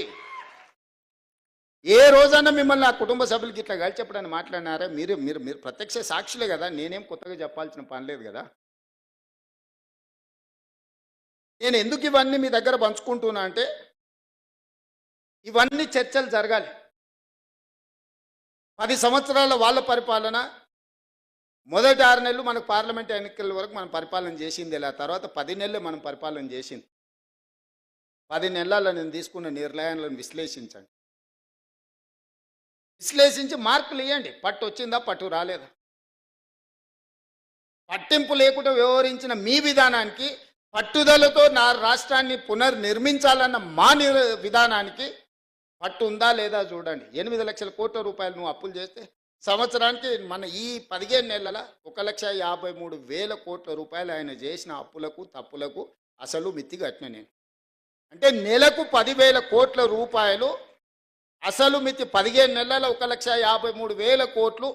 ఏ రోజన్నా మిమ్మల్ని ఆ కుటుంబ సభ్యులకి ఇట్లా కలిసి చెప్పడానికి మాట్లాడినారా? మీరు మీరు మీరు ప్రత్యక్ష సాక్షులే కదా, నేనేం కొత్తగా చెప్పాల్సిన పని లేదు కదా. నేను ఎందుకు ఇవన్నీ మీ దగ్గర పంచుకుంటున్నా అంటే, ఇవన్నీ చర్చలు జరగాలి. 10 సంవత్సరాల వాళ్ళ పరిపాలన, మొదటి 6 నెలలు మనకు పార్లమెంట్ ఎన్నికల వరకు మనం పరిపాలన చేసింది. ఇలా తర్వాత 10 నెలలు మనం పరిపాలన చేసింది. 10 నెలల్లో నేను తీసుకున్న నిర్ణయాలను విశ్లేషించండి. విశ్లేషించి మార్కులు ఇవ్వండి. పట్టు వచ్చిందా, పట్టు రాలేదా? పట్టింపు లేకుండా వ్యవహరించిన మీ విధానానికి, పట్టుదలతో నా రాష్ట్రాన్ని పునర్నిర్మించాలన్న మా విధానానికి పట్టు ఉందా లేదా చూడండి. 8 లక్షల కోట్ల రూపాయలు నువ్వు అప్పులు చేస్తే సంవత్సరానికి మన ఈ 15 నెలల 1,53,000 కోట్ల రూపాయలు ఆయన చేసిన అప్పులకు తప్పులకు అసలు మిత్తి కట్టిన నేను. అంటే నెలకు 10,000 కోట్ల రూపాయలు అసలు మిత్తి. 15 నెలల 1,53,000 కోట్లు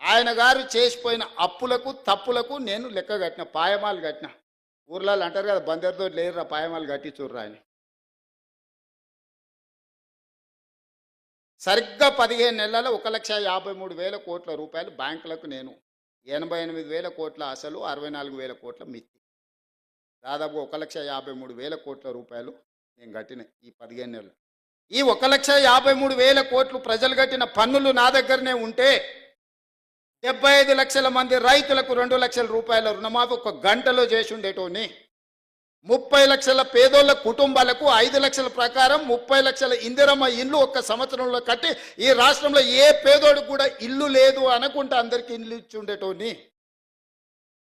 ఆయన గారు చేసిపోయిన అప్పులకు తప్పులకు నేను లెక్క కట్టిన, పాయమాలు కట్టిన. ఊర్లలో అంటారు కదా, బందరితో లేరురా పాయమాలు కట్టి చూర్రా అని. సరిగ్గా 15 నెలల 1,53,000 కోట్ల రూపాయలు బ్యాంకులకు నేను, 88,000 కోట్ల అసలు, 64,000 కోట్ల మిత్తి, దాదాపు 1,53,000 కోట్ల రూపాయలు నేను కట్టిన ఈ 15 నెలలు. ఈ 1,53,000 కోట్లు ప్రజలు కట్టిన పన్నులు నా దగ్గరనే ఉంటే 75 లక్షల మంది రైతులకు 2 లక్షల రూపాయల రుణమాఫీ ఒక గంటలో చేసి ఉండేటోని. 30 లక్షల పేదోళ్ళ కుటుంబాలకు 5 లక్షల ప్రకారం 30 లక్షల ఇందిరమ్మ ఇల్లు ఒక్క సంవత్సరంలో కట్టి ఈ రాష్ట్రంలో ఏ పేదోడు కూడా ఇల్లు లేదు అనుకుంటే అందరికీ ఇల్లు ఇచ్చి ఉండేటోని.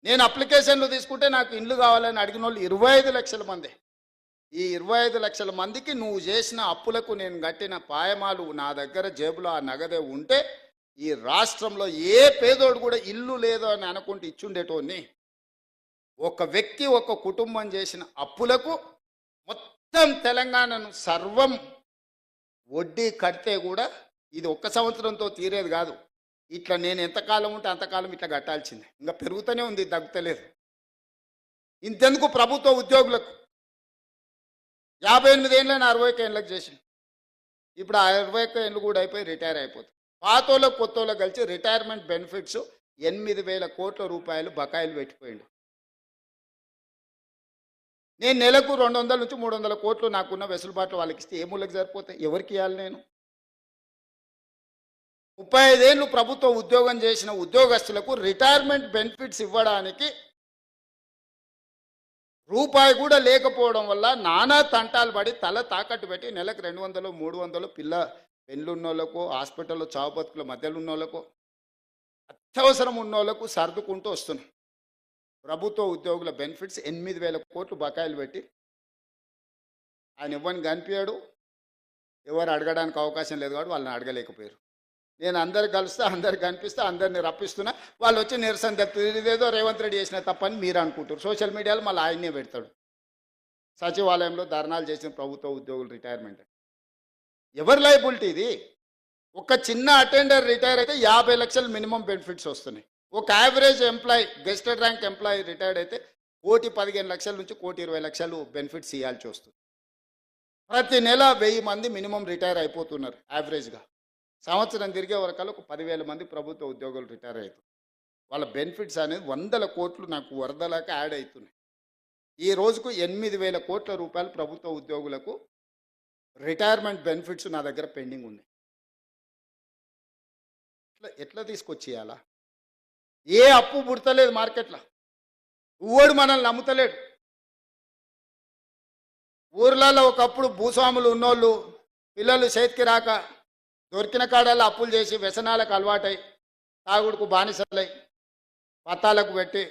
నేను అప్లికేషన్లు తీసుకుంటే నాకు ఇల్లు కావాలని అడిగిన వాళ్ళు 25 లక్షల మంది. ఈ 25 లక్షల మందికి నువ్వు చేసిన అప్పులకు నేను కట్టిన పాయమాలు నా దగ్గర జేబులో ఆ నగదే ఉంటే ఈ రాష్ట్రంలో ఏ పేదోడు కూడా ఇల్లు లేదు అని అనుకుంటే ఇచ్చుండేటోని. ఒక వ్యక్తి ఒక కుటుంబం చేసిన అప్పులకు మొత్తం తెలంగాణను సర్వం వడ్డీ కడితే కూడా ఇది ఒక్క సంవత్సరంతో తీరేది కాదు. ఇట్లా నేను ఎంతకాలం ఉంటే అంతకాలం ఇట్లా కట్టాల్సిందే. ఇంకా పెరుగుతూనే ఉంది, తగ్గుతలేదు. ఇంతెందుకు ప్రభుత్వ ఉద్యోగులకు 58 ఏళ్ళని 61 ఏళ్ళకి చేసింది. ఇప్పుడు ఆ 61 ఏళ్ళు కూడా అయిపోయి రిటైర్ అయిపోతుంది. పాతోళ్ళ కొత్తోళ్ళ కలిసి రిటైర్మెంట్ బెనిఫిట్స్ 8,000 కోట్ల రూపాయలు బకాయిలు పెట్టిపోయిండు. నేను నెలకు 200 నుంచి 300 కోట్లు నాకున్న వెసులుబాట్లు వాళ్ళకి ఇస్తే ఏ మూలకి సరిపోతాయి? ఎవరికి ఇవ్వాలి? నేను 35 ఏళ్ళు ప్రభుత్వ ఉద్యోగం చేసిన ఉద్యోగస్తులకు రిటైర్మెంట్ బెనిఫిట్స్ ఇవ్వడానికి రూపాయి కూడా లేకపోవడం వల్ల నానా తంటాలు పడి తల తాకట్టు పెట్టి నెలకు 200, 300 పిల్ల పెళ్ళున్నోళ్ళకు, హాస్పిటల్లో చావు బతుకుల మధ్యలో ఉన్నోళ్ళకు, అత్యవసరం ఉన్నోళ్ళకు సర్దుకుంటూ వస్తున్నాం. ప్రభుత్వ ఉద్యోగుల బెనిఫిట్స్ 8,000 కోట్లు బకాయిలు పెట్టి ఆయన ఇవ్వని కనిపించాడు. ఎవరు అడగడానికి అవకాశం లేదు కాబట్టి వాళ్ళని అడగలేకపోయారు. నేను అందరు కలుస్తా, అందరు కనిపిస్తా, అందరిని రప్పిస్తున్నా, వాళ్ళు వచ్చి నిరసన తెలుపుతుంది. ఇదేదో రేవంత్ రెడ్డి చేసిన తప్పని మీరు అనుకుంటారు. సోషల్ మీడియాలో మళ్ళీ ఆయన్నే పెడతాడు. సచివాలయంలో ధర్నాలు చేసిన ప్రభుత్వ ఉద్యోగులు రిటైర్మెంట్. ఎవరి లయబిలిటీ ఇది? ఒక చిన్న అటెండర్ రిటైర్ అయితే 50 లక్షలు మినిమం బెనిఫిట్స్ వస్తున్నాయి. ఒక average employee, gazetted rank employee retired అయితే 1,15,00,000 నుంచి 1,20,00,000 బెనిఫిట్స్ ఇవ్వాల్సి వస్తుంది. ప్రతి నెల 1000 మంది మినిమం రిటైర్ అయిపోతున్నారు యావరేజ్గా. సంవత్సరం తిరిగే వరకల్లా ఒక 10,000 మంది ప్రభుత్వ ఉద్యోగులు రిటైర్ అవుతారు. వాళ్ళ బెనిఫిట్స్ అనేది 100 కోట్లు నాకు వరదలాగా యాడ్ అవుతున్నాయి. ఈ రోజుకు 8,000 కోట్ల రూపాయలు ప్రభుత్వ ఉద్యోగులకు రిటైర్మెంట్ బెనిఫిట్స్ నా దగ్గర పెండింగ్ ఉన్నాయి. ఎట్లా తీసుకొచ్చేయాలా? ఏ అప్పు పుడతలేదు మార్కెట్లో, ఊడు మనల్ని నమ్ముతలేడు. ఊర్లలో ఒకప్పుడు భూస్వాములు ఉన్నోళ్ళు పిల్లలు చేతికి రాక దొరికిన కాడల్లో అప్పులు చేసి వ్యసనాలకు అలవాటై తాగుడుకు బానిసలై పత్తాలకు పెట్టి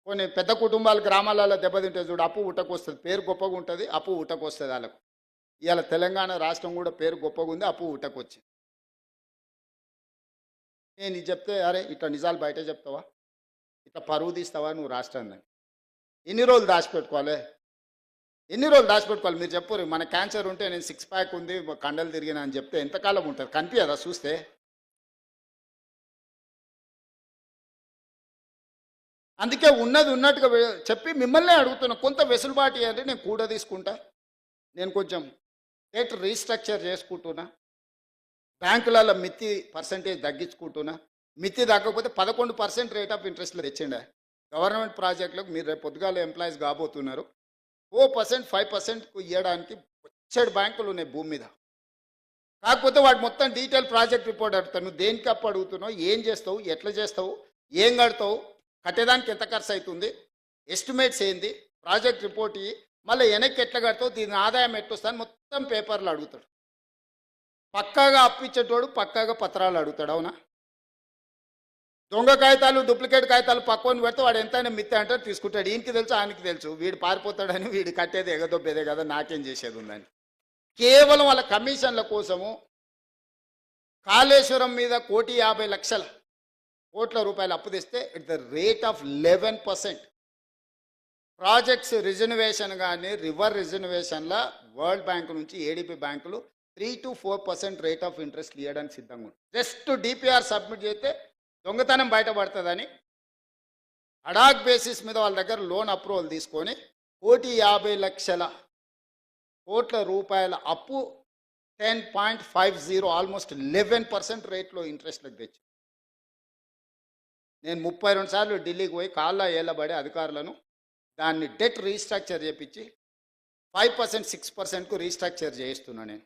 కొన్ని పెద్ద కుటుంబాలు గ్రామాలలో దెబ్బతింటే చూడు, అప్పు ఉట్టకొస్తుంది. పేరు గొప్పగా ఉంటుంది, అప్పు ఉట్టకొస్తుంది వాళ్ళకు. ఇవాళ తెలంగాణ రాష్ట్రం కూడా పేరు గొప్పగా ఉంది, అప్పు ఉట్టకొచ్చింది. నేను ఇది చెప్తే అరే ఇట్లా నిజాలు బయట చెప్తావా, ఇట్లా పరువు తీస్తావా నువ్వు రాష్ట్రాన్ని? ఎన్ని రోజులు దాచిపెట్టుకోవాలి? ఎన్ని రోజులు దాచిపెట్టుకోవాలి? మీరు చెప్పరు. మన క్యాన్సర్ ఉంటే నేను 6 ప్యాక్ ఉంది, కండలు తిరిగినా అని చెప్తే ఎంతకాలం ఉంటుంది? కనిపించదా చూస్తే? అందుకే ఉన్నది ఉన్నట్టుగా చెప్పి మిమ్మల్ని అడుగుతున్నా, కొంత వెసులుబాటు ఇవ్వండి, నేను కూడా తీసుకుంటా. నేను కొంచెం డెట్ రీస్ట్రక్చర్ చేసుకుంటున్నా, బ్యాంకులలో మిత్తి పర్సంటేజ్ తగ్గించుకుంటున్నా. మిత్తి తగ్గకపోతే 11% రేట్ ఆఫ్ ఇంట్రెస్ట్లో తెచ్చిండే గవర్నమెంట్ ప్రాజెక్టులకు. మీరు రేపు పొద్దుగాల ఎంప్లాయీస్ కాబోతున్నారు. 4%, 5% ఇవ్వడానికి వచ్చాడు బ్యాంకులు ఉన్నాయి భూమి మీద. కాకపోతే వాడు మొత్తం డీటెయిల్ ప్రాజెక్ట్ రిపోర్ట్ అడుగుతాను. నువ్వు దేనికి అప్పు అడుగుతున్నావు, ఏం చేస్తావు, ఎట్లా చేస్తావు, ఏం కడతావు, కట్టేదానికి ఎంత ఖర్చు అవుతుంది, ఎస్టిమేట్స్ ఏంది, ప్రాజెక్ట్ రిపోర్ట్ ఇవి, మళ్ళీ వెనక్కి ఎట్లా కడతావు, దీని ఆదాయం ఎట్లొస్తాను మొత్తం పేపర్లు అడుగుతాడు. పక్కాగా అప్పిచ్చేటోడు పక్కాగా పత్రాలు అడుగుతాడు. అవునా? దొంగ కాగితాలు, డూప్లికేట్ కాగితాలు పక్కన పెడితే వాడు ఎంతైనా మిత్తే అంటే తీసుకుంటాడు. ఈయనకి తెలుసు, ఆయనకి తెలుసు, వీడు పారిపోతాడని, వీడు కట్టేది ఎగదొబ్బేదే కదా, నాకేం చేసేది ఉందని. కేవలం వాళ్ళ కమిషన్ల కోసము కాళేశ్వరం మీద 1,50,00,000 కోట్ల రూపాయలు అప్పు తెస్తే it the rate of 11%. Projects reservation కానీ రివర్ రిజర్వేషన్ల వరల్డ్ బ్యాంక్ నుంచి ఏడీపీ బ్యాంకులు 3 to 4% రేట్ ఆఫ్ ఇంట్రెస్ట్ ఇవ్వడానికి సిద్ధంగా ఉంది. జస్ట్ డిపిఆర్ సబ్మిట్ చేస్తే దొంగతనం బయటపడుతుందని అడాక్ బేసిస్ మీద వాళ్ళ దగ్గర లోన్ అప్రూవల్ తీసుకొని 1,50,00,000 కోట్ల రూపాయల అప్పు 10.50 ఆల్మోస్ట్ 11% రేట్లో ఇంట్రెస్ట్లకు తెచ్చి, నేను 32 సార్లు ఢిల్లీకి పోయి కాళ్ళ ఏళ్ళబడి అధికారులను దాన్ని డెట్ రీస్ట్రక్చర్ చేయించి 5%, 6%కు రీస్ట్రక్చర్ చేయిస్తున్నా. నేను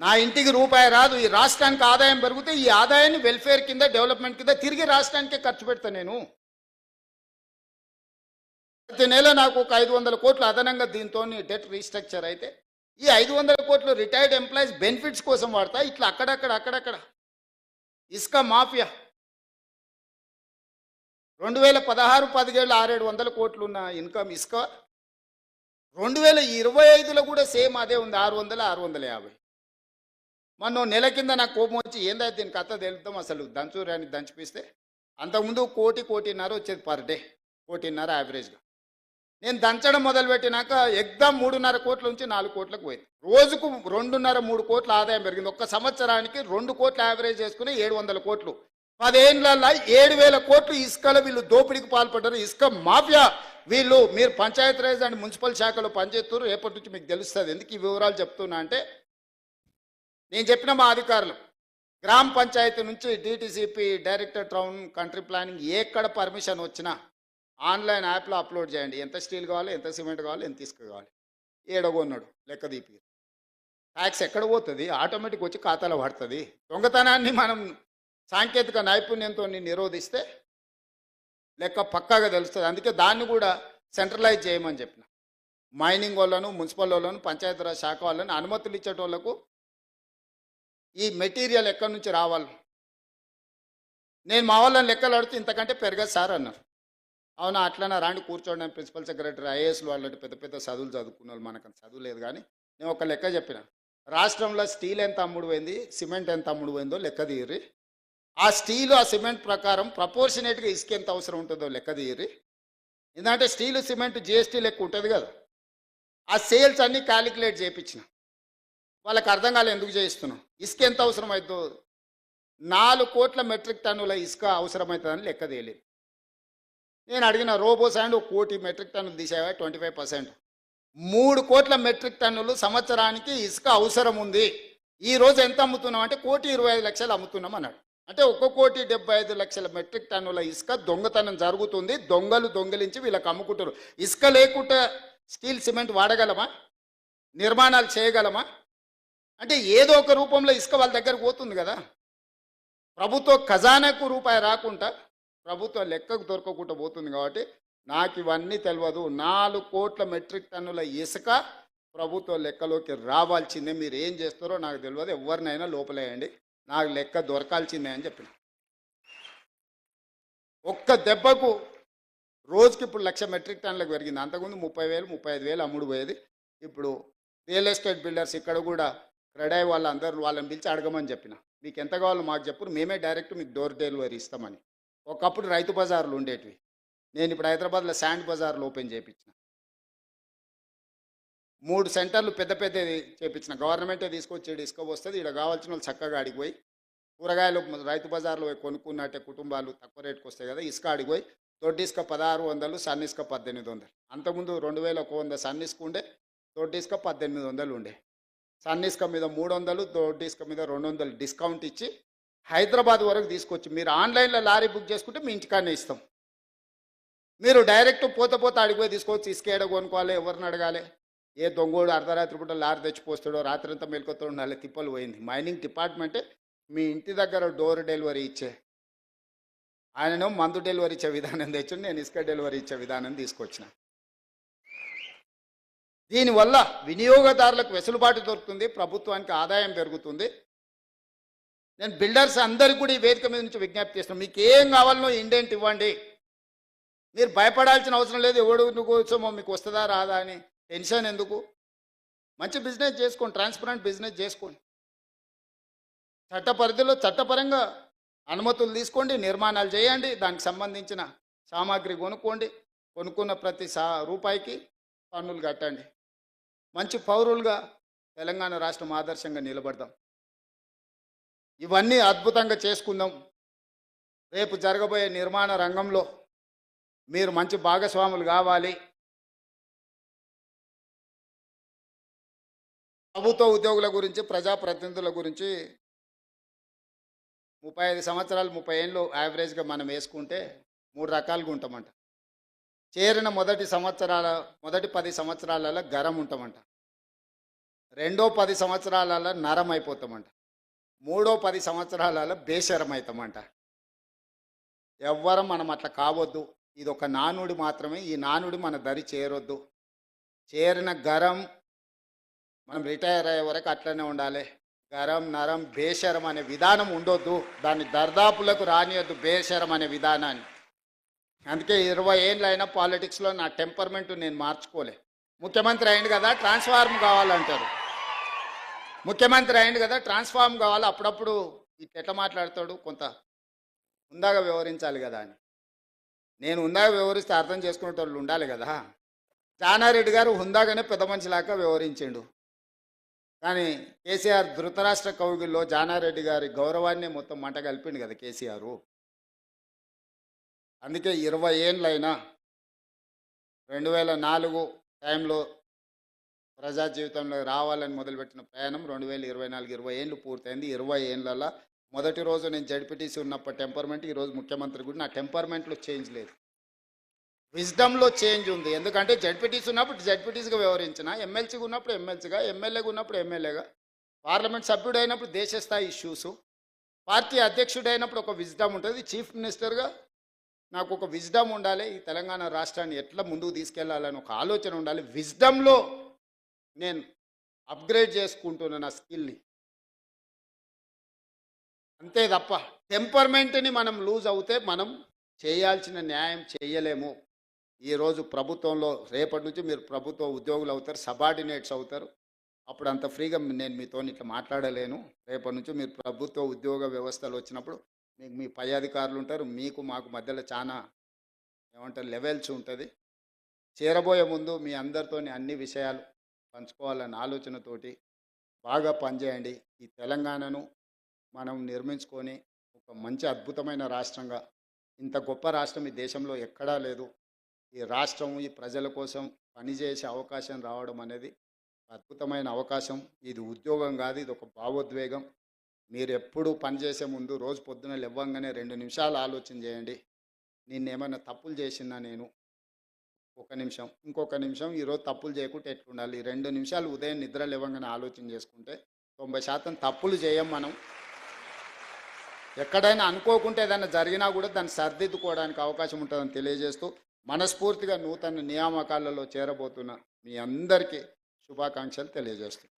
నా ఇంటికి రూపాయి రాదు, ఈ రాష్ట్రానికి ఆదాయం పెరిగితే ఈ ఆదాయాన్ని వెల్ఫేర్ కింద, డెవలప్మెంట్ కింద తిరిగి రాష్ట్రానికే ఖర్చు పెడతా. నేను ప్రతి నెల నాకు ఒక 500 కోట్లు అదనంగా దీంతో డెట్ రీస్ట్రక్చర్ అయితే ఈ 500 కోట్లు రిటైర్డ్ ఎంప్లాయీస్ బెనిఫిట్స్ కోసం వాడతా. ఇట్లా అక్కడక్కడ ఇసుక మాఫియా 2016-17 600-700 కోట్లు ఉన్న ఇన్కమ్ ఇసుక 2025లో కూడా సేమ్ అదే ఉంది, 600-650. మొన్న నెల కింద నాకు కోపం వచ్చి ఏందైతే దీనికి కథ తెలుద్దాం అసలు దంచురాని దంచిపిస్తే అంతకుముందు 1,00,00,000 వచ్చేది పర్ డే, 1,50,00,000 యావరేజ్గా. నేను దంచడం మొదలుపెట్టినాక ఎగ్దాం 3.5 కోట్ల నుంచి 4 కోట్లకు పోయింది. రోజుకు 2.5-3 కోట్ల ఆదాయం పెరిగింది. ఒక్క సంవత్సరానికి 2 కోట్ల యావరేజ్ చేసుకుని 700 కోట్లు. 10 ఏళ్ళల్లో 7,000 కోట్లు ఇసుకలో వీళ్ళు దోపిడీకి పాల్పడ్డారు. ఇసుక మాఫియా వీళ్ళు. మీరు పంచాయతీరాజ్ అండ్ మున్సిపల్ శాఖలో పనిచేస్తున్నారు, రేపటి నుంచి మీకు తెలుస్తుంది. ఎందుకు ఈ వివరాలు చెప్తున్నా అంటే, నేను చెప్పిన మా అధికారులు గ్రామ పంచాయతీ నుంచి DTCP, director town country planning ఎక్కడ పర్మిషన్ వచ్చినా ఆన్లైన్ యాప్లో అప్లోడ్ చేయండి. ఎంత స్టీల్ కావాలి, ఎంత సిమెంట్ కావాలి, ఎంత ఇసుక కావాలి, ఏడగొన్నాడు లెక్క దీపి. ట్యాక్స్ ఎక్కడ పోతుంది, ఆటోమేటిక్ వచ్చి ఖాతాలో పడుతుంది. దొంగతనాన్ని మనం సాంకేతిక నైపుణ్యంతో నిరోధిస్తే లెక్క పక్కాగా తెలుస్తుంది. అందుకే దాన్ని కూడా సెంట్రలైజ్ చేయమని చెప్పిన. మైనింగ్ వాళ్ళను, మున్సిపల్ వాళ్ళను, పంచాయతీరాజ్ శాఖ వాళ్ళని అనుమతులు ఇచ్చేటోళ్లకు ఈ మెటీరియల్ ఎక్కడి నుంచి రావాలి. నేను మా వాళ్ళని లెక్కలు అడిగితే ఇంతకంటే పెరగదు సార్ అన్నారు. అవునా, అట్లనే రాండి కూర్చోండి. ప్రిన్సిపల్ సెక్రటరీ, ఐఏఎస్లు వాళ్ళు పెద్ద పెద్ద చదువులు చదువుకున్న వాళ్ళు, మనకు చదువు లేదు. కానీ నేను ఒక లెక్క చెప్పిన, రాష్ట్రంలో స్టీల్ ఎంత అమ్ముడు పోయింది, సిమెంట్ ఎంత అమ్ముడు పోయిందో లెక్క తీయరి. ఆ స్టీలు ఆ సిమెంట్ ప్రకారం ప్రపోర్షనేట్గా ఇసుక ఎంత అవసరం ఉంటుందో లెక్క తీయరి. ఎందుకంటే స్టీలు సిమెంట్ జిఎస్టీ లెక్క ఉంటుంది కదా. ఆ సేల్స్ అన్నీ క్యాలిక్యులేట్ చేయించిన. వాళ్ళకి అర్థం కాలే ఎందుకు చేయిస్తున్నాం. ఇసుక ఎంత అవసరం అవుతుందో 4 కోట్ల మెట్రిక్ టన్నుల ఇసుక అవసరమవుతుందని లెక్క తేలేదు. నేను అడిగిన రోబో శాండ్ 1 కోటి మెట్రిక్ టన్నులు తీసేవా 25%. 3 కోట్ల మెట్రిక్ టన్నులు సంవత్సరానికి ఇసుక అవసరం ఉంది. ఈ రోజు ఎంత అమ్ముతున్నాం అంటే 1,25,00,000 అమ్ముతున్నాం అన్నాడు. అంటే 1,75,00,000 మెట్రిక్ టన్నుల ఇసుక దొంగతనం జరుగుతుంది. దొంగలు దొంగిలించి వీళ్ళకి అమ్ముకుంటారు. ఇసుక లేకుండా స్టీల్ సిమెంట్ వాడగలమా, నిర్మాణాలు చేయగలమా? అంటే ఏదో ఒక రూపంలో ఇసుక వాళ్ళ దగ్గరకు పోతుంది కదా. ప్రభుత్వ ఖజానాకు రూపాయి రాకుండా ప్రభుత్వ లెక్కకు దొరకకుండా పోతుంది. కాబట్టి నాకు ఇవన్నీ తెలియదు. 4 కోట్ల మెట్రిక్ టన్నుల ఇసుక ప్రభుత్వ లెక్కలోకి రావాల్సిందే. మీరు ఏం చేస్తారో నాకు తెలియదు. ఎవరినైనా లోపలేయండి, నాకు లెక్క దొరకాల్సిందే అని చెప్పిన. ఒక్క దెబ్బకు రోజుకి ఇప్పుడు 1,00,000 మెట్రిక్ టన్నులకు పెరిగింది. అంతకుముందు 30,000 35,000 అమ్ముడు పోయేది. ఇప్పుడు రియల్ ఎస్టేట్ బిల్డర్స్ ఇక్కడ కూడా క్రెడాయి వాళ్ళని పిలిచి అడగమని చెప్పిన. మీకు ఎంత కావాలో మాకు చెప్పు, మేమే డైరెక్ట్ మీకు డోర్ డెలివరీ ఇస్తామని. ఒకప్పుడు రైతు బజార్లు ఉండేటివి. నేను ఇప్పుడు హైదరాబాద్లో శాండ్ బజార్లు ఓపెన్ చేయించిన. 3 సెంటర్లు పెద్ద పెద్దది చేయించిన. గవర్నమెంటే తీసుకొచ్చి ఇసుక వస్తుంది. ఇక్కడ కావాల్సిన వాళ్ళు చక్కగా అడిగిపోయి కూరగాయలు రైతు బజార్లో పోయి కొనుక్కున్నట్టే కుటుంబాలు తక్కువ రేటుకు వస్తాయి కదా. ఇసుక అడిగిపోయి దొడ్డి ఇసుక 1,600, సన్న ఇసుక 1,800. అంతకుముందు 2,100 సన్న ఇసుక ఉండే, దొడ్డి ఇసుక 1,800 ఉండే. సన్న ఇసుక మీద 300, దొడ్డి ఇసుక మీద 200 డిస్కౌంట్ ఇచ్చి హైదరాబాద్ వరకు తీసుకొచ్చి మీరు ఆన్లైన్లో లారీ బుక్ చేసుకుంటే మీ ఇంటికాడనే ఇస్తాం. మీరు డైరెక్ట్ పోతే అడిగిపోయి తీసుకోవచ్చు. ఇసుక ఏడ కొనుక్కోవాలి, ఎవరిని అడగాలి? ఏ దొంగోడు అర్ధరాత్రి పూట లారీ తెచ్చిపోస్తాడో, రాత్రంతా మెలుకొతో ఉండాలి. తిప్పలు పోయింది. మైనింగ్ డిపార్ట్మెంటే మీ ఇంటి దగ్గర డోర్ డెలివరీ ఇచ్చే ఆయనను మందు డెలివరీ ఇచ్చే విధానం తెచ్చి నేను ఇసుక డెలివరీ ఇచ్చే విధానం తీసుకొచ్చిన. దీనివల్ల వినియోగదారులకు వెసులుబాటు దొరుకుతుంది, ప్రభుత్వానికి ఆదాయం పెరుగుతుంది. నేను బిల్డర్స్ అందరికీ కూడా ఈ వేదిక మీద నుంచి విజ్ఞప్తి చేస్తున్నాను. మీకు ఏం కావాలనో ఇండెంట్ ఇవ్వండి. మీరు భయపడాల్సిన అవసరం లేదు. ఎవడు కోసమో మీకు వస్తుందా రాదా అని టెన్షన్ ఎందుకు. మంచి బిజినెస్ చేసుకోండి, ట్రాన్స్పరెంట్ బిజినెస్ చేసుకోండి. చట్ట పరిధిలో చట్టపరంగా అనుమతులు తీసుకోండి, నిర్మాణాలు చేయండి, దానికి సంబంధించిన సామాగ్రి కొనుక్కోండి. కొనుక్కున్న ప్రతి రూపాయికి పన్నులు కట్టండి. మంచి పౌరులుగా తెలంగాణ రాష్ట్రం ఆదర్శంగా నిలబడదాం. ఇవన్నీ అద్భుతంగా చేసుకుందాం. రేపు జరగబోయే నిర్మాణ రంగంలో మీరు మంచి భాగస్వాములు కావాలి. ప్రభుత్వ ఉద్యోగుల గురించి, ప్రజాప్రతినిధుల గురించి 35 సంవత్సరాలు 30 ఏళ్ళు యావరేజ్గా మనం వేసుకుంటే 3 రకాలుగా ఉంటామంట. చేరిన మొదటి 10 సంవత్సరాలలో గరం ఉంటామంట. రెండో 10 సంవత్సరాలలో నరం అయిపోతామంట. మూడో 10 సంవత్సరాలలో బేషరం అవుతామంట. ఎవ్వరం మనం అట్లా కావద్దు. ఇది ఒక నానుడి మాత్రమే. ఈ నానుడి మన దరి చేరొద్దు. చేరిన గరం మనం రిటైర్ అయ్యే వరకు అట్లనే ఉండాలి. గరం నరం బేషరం అనే విధానం ఉండొద్దు. దాన్ని దర్దాపులకు రానియొద్దు బేషరం అనే విధానాన్ని. అందుకే 20 ఏళ్ళు అయినా పాలిటిక్స్లో నా టెంపర్మెంట్ నేను మార్చుకోలే. ముఖ్యమంత్రి అయింది కదా ట్రాన్స్ఫార్మ్ కావాలంటారు. ముఖ్యమంత్రి అయింది కదా ట్రాన్స్ఫార్మ్ కావాలి. అప్పుడప్పుడు ఎట్లా మాట్లాడతాడు, కొంత హుందాగా వ్యవహరించాలి కదా అని. నేను హుందాగా వ్యవహరిస్తే అర్థం చేసుకునేటోళ్ళు ఉండాలి కదా. జానారెడ్డి గారు హుందాగానే పెద్ద మనిషిలాగా వ్యవహరించిండు. కానీ కేసీఆర్ ధృతరాష్ట్ర కౌగిల్లో జానారెడ్డి గారి గౌరవాన్ని మొత్తం మంట కలిపిండు కదా కేసీఆర్. అందుకే 20 ఏళ్ళైనా 2004 టైంలో ప్రజా జీవితంలో రావాలని మొదలుపెట్టిన ప్రయాణం 2024 20 ఏళ్ళు పూర్తయింది. 20 ఏళ్ళలో మొదటి రోజు నేను జడ్పీటీసీ ఉన్నప్పుడు టెంపర్మెంట్, ఈరోజు ముఖ్యమంత్రి కూడా నా టెంపర్మెంట్లో చేంజ్ లేదు, విజ్డమ్లో చేంజ్ ఉంది. ఎందుకంటే జడ్పీటీసీ ఉన్నప్పుడు జడ్పీటీసీగా వ్యవహరించిన, ఎమ్మెల్సీగా ఉన్నప్పుడు ఎమ్మెల్సీగా, ఎమ్మెల్యేగా ఉన్నప్పుడు ఎమ్మెల్యేగా, పార్లమెంట్ సభ్యుడు అయినప్పుడు దేశ స్థాయి ఇష్యూసు, పార్టీ అధ్యక్షుడు అయినప్పుడు ఒక విజ్డమ్ ఉంటుంది. చీఫ్ మినిస్టర్గా నాకు ఒక విజ్డమ్ ఉండాలి. ఈ తెలంగాణ రాష్ట్రాన్ని ఎట్లా ముందుకు తీసుకెళ్లాలని ఒక ఆలోచన ఉండాలి. విజ్డమ్లో నేను అప్గ్రేడ్ చేసుకుంటున్నా నా స్కిల్ని. అంతే తప్ప టెంపర్మెంట్ని మనం లూజ్ అవుతే మనం చేయాల్సిన న్యాయం చేయలేము. ఈరోజు ప్రభుత్వంలో రేపటి నుంచి మీరు ప్రభుత్వ ఉద్యోగులు అవుతారు, సబార్డినేట్స్ అవుతారు. అప్పుడు అంత ఫ్రీగా నేను మీతో ఇట్లా మాట్లాడలేను. రేపటి నుంచి మీరు ప్రభుత్వ ఉద్యోగ వ్యవస్థలు వచ్చినప్పుడు మీకు మీ పై అధికారులు ఉంటారు. మీకు మాకు మధ్యలో చాలా ఏమంటారు లెవెల్స్ ఉంటుంది. చేరబోయే ముందు మీ అందరితోని అన్ని విషయాలు పంచుకోవాలన్న ఆలోచనతోటి బాగా పనిచేయండి. ఈ తెలంగాణను మనం నిర్మించుకొని ఒక మంచి అద్భుతమైన రాష్ట్రంగా, ఇంత గొప్ప రాష్ట్రం ఈ దేశంలో ఎక్కడా లేదు. ఈ రాష్ట్రం ఈ ప్రజల కోసం పనిచేసే అవకాశం రావడం అనేది అద్భుతమైన అవకాశం. ఇది ఉద్యోగం కాదు, ఇది ఒక భావోద్వేగం. మీరు ఎప్పుడు పనిచేసే ముందు రోజు పొద్దున లేవగానే 2 నిమిషాలు ఆలోచన చేయండి. నిన్నేమైనా తప్పులు చేసినా నేను ఒక నిమిషం, ఇంకొక నిమిషం ఈరోజు తప్పులు చేయకుండా ఎట్లుండాలి. ఈ 2 నిమిషాలు ఉదయం నిద్ర లేవగానే ఆలోచన చేసుకుంటే 90% తప్పులు చేయం మనం. ఎక్కడైనా అనుకోకుంటే ఏదైనా జరిగినా కూడా దాన్ని సర్దిద్దుకోవడానికి అవకాశం ఉంటుందని తెలియజేస్తూ మనస్ఫూర్తిగా నూతన నియామకాలలో చేరబోతున్న మీ అందరికీ శుభాకాంక్షలు తెలియజేస్తున్నాను.